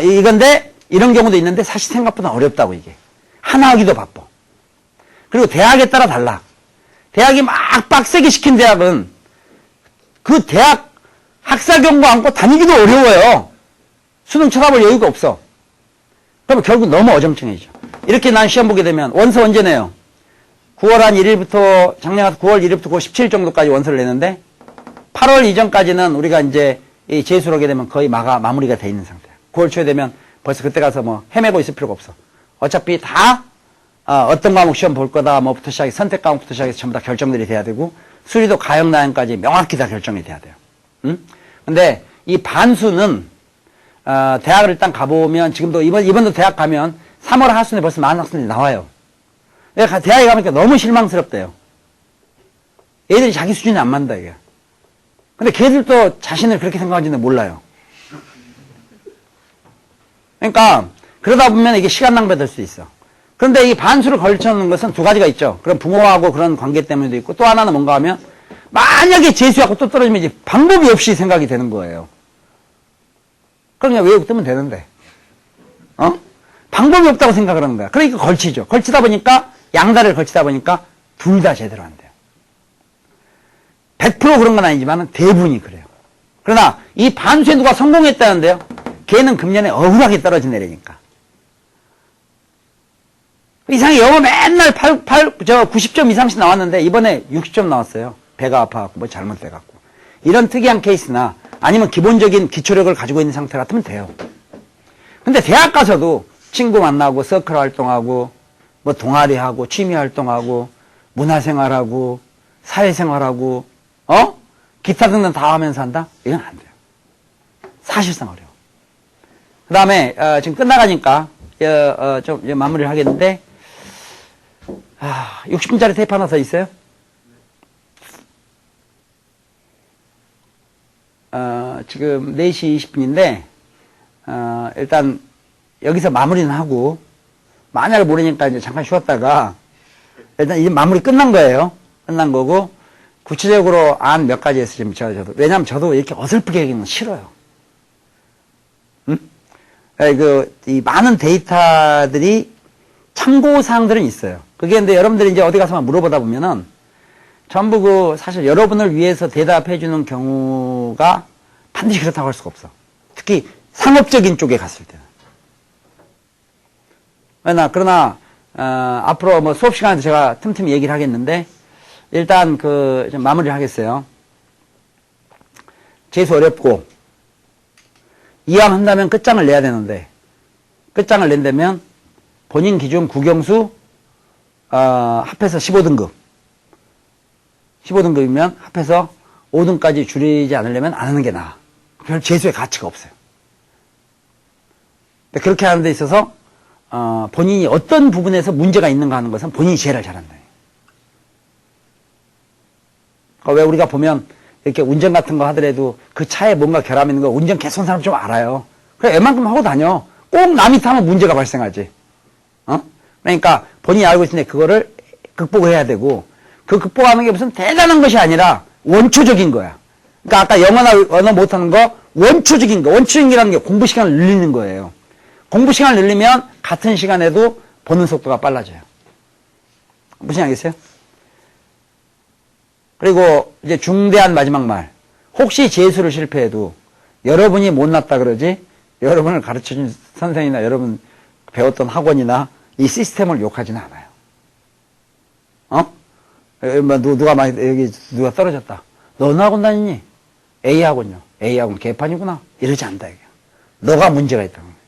이건데, 이런 경우도 있는데, 사실 생각보다 어렵다고, 이게. 하나 하기도 바빠. 그리고 대학에 따라 달라. 대학이 막 빡세게 시킨 대학은, 그 대학 학사 경고 안고 다니기도 어려워요. 수능 쳐다볼 여유가 없어. 그러면 결국 너무 어정쩡해지죠. 이렇게 난 시험 보게 되면 원서 언제 내요? 9월 한 1일부터 작년 9월 1일부터 9월 17일 정도까지 원서를 내는데 8월 이전까지는 우리가 이제 이 재수를 하게 되면 거의 마무리가 돼 있는 상태야. 9월 초에 되면 벌써 그때 가서 뭐 헤매고 있을 필요가 없어. 어차피 다 어떤 과목 시험 볼 거다 뭐부터 시작해서 선택 과목부터 시작해서 전부 다 결정들이 돼야 되고 수리도 가형나형까지 명확히 다 결정이 돼야 돼요. 응? 근데 이 반수는 대학을 일단 가보면 지금도 이번도 대학 가면 3월 하순에 벌써 많은 학생들이 나와요. 내가 대학에 가보니까 너무 실망스럽대요. 애들이 자기 수준이 안 맞는다 이게. 근데 걔들도 자신을 그렇게 생각하지는 몰라요. 그러니까 그러다 보면 이게 시간 낭비가 될 수 있어. 그런데 이 반수를 걸쳐놓는 것은 두 가지가 있죠. 그럼 부모하고 그런 관계 때문에도 있고 또 하나는 뭔가 하면 만약에 재수하고 또 떨어지면 이제 방법이 없이 생각이 되는 거예요. 그러니까 외우고 뜨면 되는데. 방법이 없다고 생각을 하는 거야. 그러니까 걸치죠. 걸치다 보니까 양다리를 걸치다 보니까 둘 다 제대로 안 돼요. 100% 그런 건 아니지만 대부분이 그래요. 그러나 이 반수에 누가 성공했다는데요? 걔는 금년에 억울하게 떨어진 애라니까. 이상하게 영어 맨날 90점 이상씩 나왔는데 이번에 60점 나왔어요. 배가 아파갖고 뭐 잘못돼갖고. 이런 특이한 케이스나 아니면 기본적인 기초력을 가지고 있는 상태 같으면 돼요. 근데 대학 가서도 친구 만나고 서클 활동하고 뭐 동아리하고 취미 활동하고 문화생활하고 사회생활하고 기타 등등 다 하면서 한다? 이건 안 돼요. 사실상 어려워. 그 다음에 지금 끝나가니까 좀 이제 마무리를 하겠는데 60분짜리 테이프 하나 더 있어요? 지금 4시 20분인데 일단 여기서 마무리는 하고 만약에 모르니까 이제 잠깐 쉬었다가 일단 이제 마무리 끝난 거예요. 끝난 거고 구체적으로 안 몇 가지 했어요. 저도 왜냐하면 저도 이렇게 어설프게 얘기하는 건 싫어요. 응? 이 많은 데이터들이 참고 사항들은 있어요. 그게 근데 여러분들이 이제 어디 가서만 물어보다 보면은 전부 사실 여러분을 위해서 대답해 주는 경우가 반드시 그렇다고 할 수가 없어. 특히 상업적인 쪽에 갔을 때는. 그러나 앞으로 뭐 수업 시간에도 제가 틈틈이 얘기를 하겠는데 일단 좀 마무리를 하겠어요. 재수 어렵고 이왕 한다면 끝장을 내야 되는데 끝장을 낸다면 본인 기준 국영수 합해서 15등급 15등급이면 합해서 5등까지 줄이지 않으려면 안 하는 게 나아. 별 재수의 가치가 없어요. 근데 그렇게 하는 데 있어서 본인이 어떤 부분에서 문제가 있는가 하는 것은 본인이 제일 잘한다. 왜 우리가 보면 이렇게 운전 같은 거 하더라도 그 차에 뭔가 결함 있는 거 운전 개선 사람 좀 알아요. 그래 웬만큼 하고 다녀. 꼭 남이 타면 문제가 발생하지. 그러니까 본인이 알고 있는데 그거를 극복을 해야 되고 그 극복하는 게 무슨 대단한 것이 아니라 원초적인 거야. 그러니까 아까 영어나 언어 못하는 거 원초적인 거. 원초적이라는 게 공부 시간을 늘리는 거예요. 공부 시간을 늘리면 같은 시간에도 보는 속도가 빨라져요. 무슨 알겠어요? 그리고 이제 중대한 마지막 말. 혹시 재수를 실패해도 여러분이 못났다 그러지 여러분을 가르쳐준 선생이나 여러분 배웠던 학원이나 이 시스템을 욕하지는 않아요. 여기 누가 떨어졌다. 너 어느 학원 다니니? A학원요. A학원 개판이구나. 이러지 않다 이게. 너가 문제가 있다는 거예요.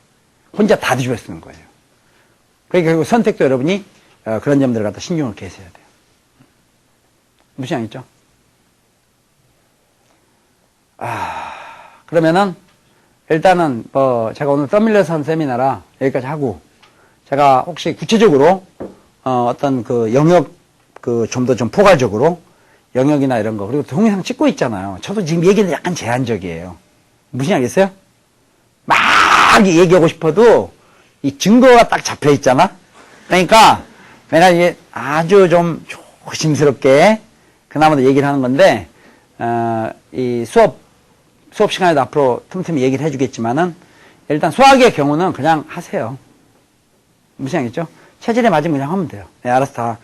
혼자 다 뒤집어 쓰는 거예요. 그러니까 결국 선택도 여러분이 그런 점들을 갖다 신경을 계셔야 돼요. 무슨 양이죠? 그러면은 일단은 제가 오늘 떠밀려서 한 세미나라 여기까지 하고 제가 혹시 구체적으로 어떤 영역 좀 더 좀 포괄적으로 영역이나 이런 거 그리고 동영상 찍고 있잖아요. 저도 지금 얘기는 약간 제한적이에요. 무슨 알겠어요? 막 얘기하고 싶어도 이 증거가 딱 잡혀 있잖아. 그러니까 내가 이게 아주 좀 조심스럽게 그나마도 얘기를 하는 건데 이 수업 시간에도 앞으로 틈틈이 얘기를 해주겠지만은 일단 수학의 경우는 그냥 하세요. 무슨 얘기죠? 체질에 맞으면 그냥 하면 돼요. 알아서 다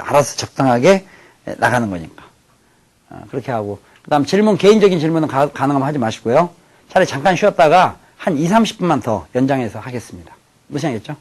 알아서 적당하게 나가는 거니까. 그렇게 하고 그다음 개인적인 질문은 가능하면 하지 마시고요. 차라리 잠깐 쉬었다가 한 20, 30분만 더 연장해서 하겠습니다. 무슨 얘기죠?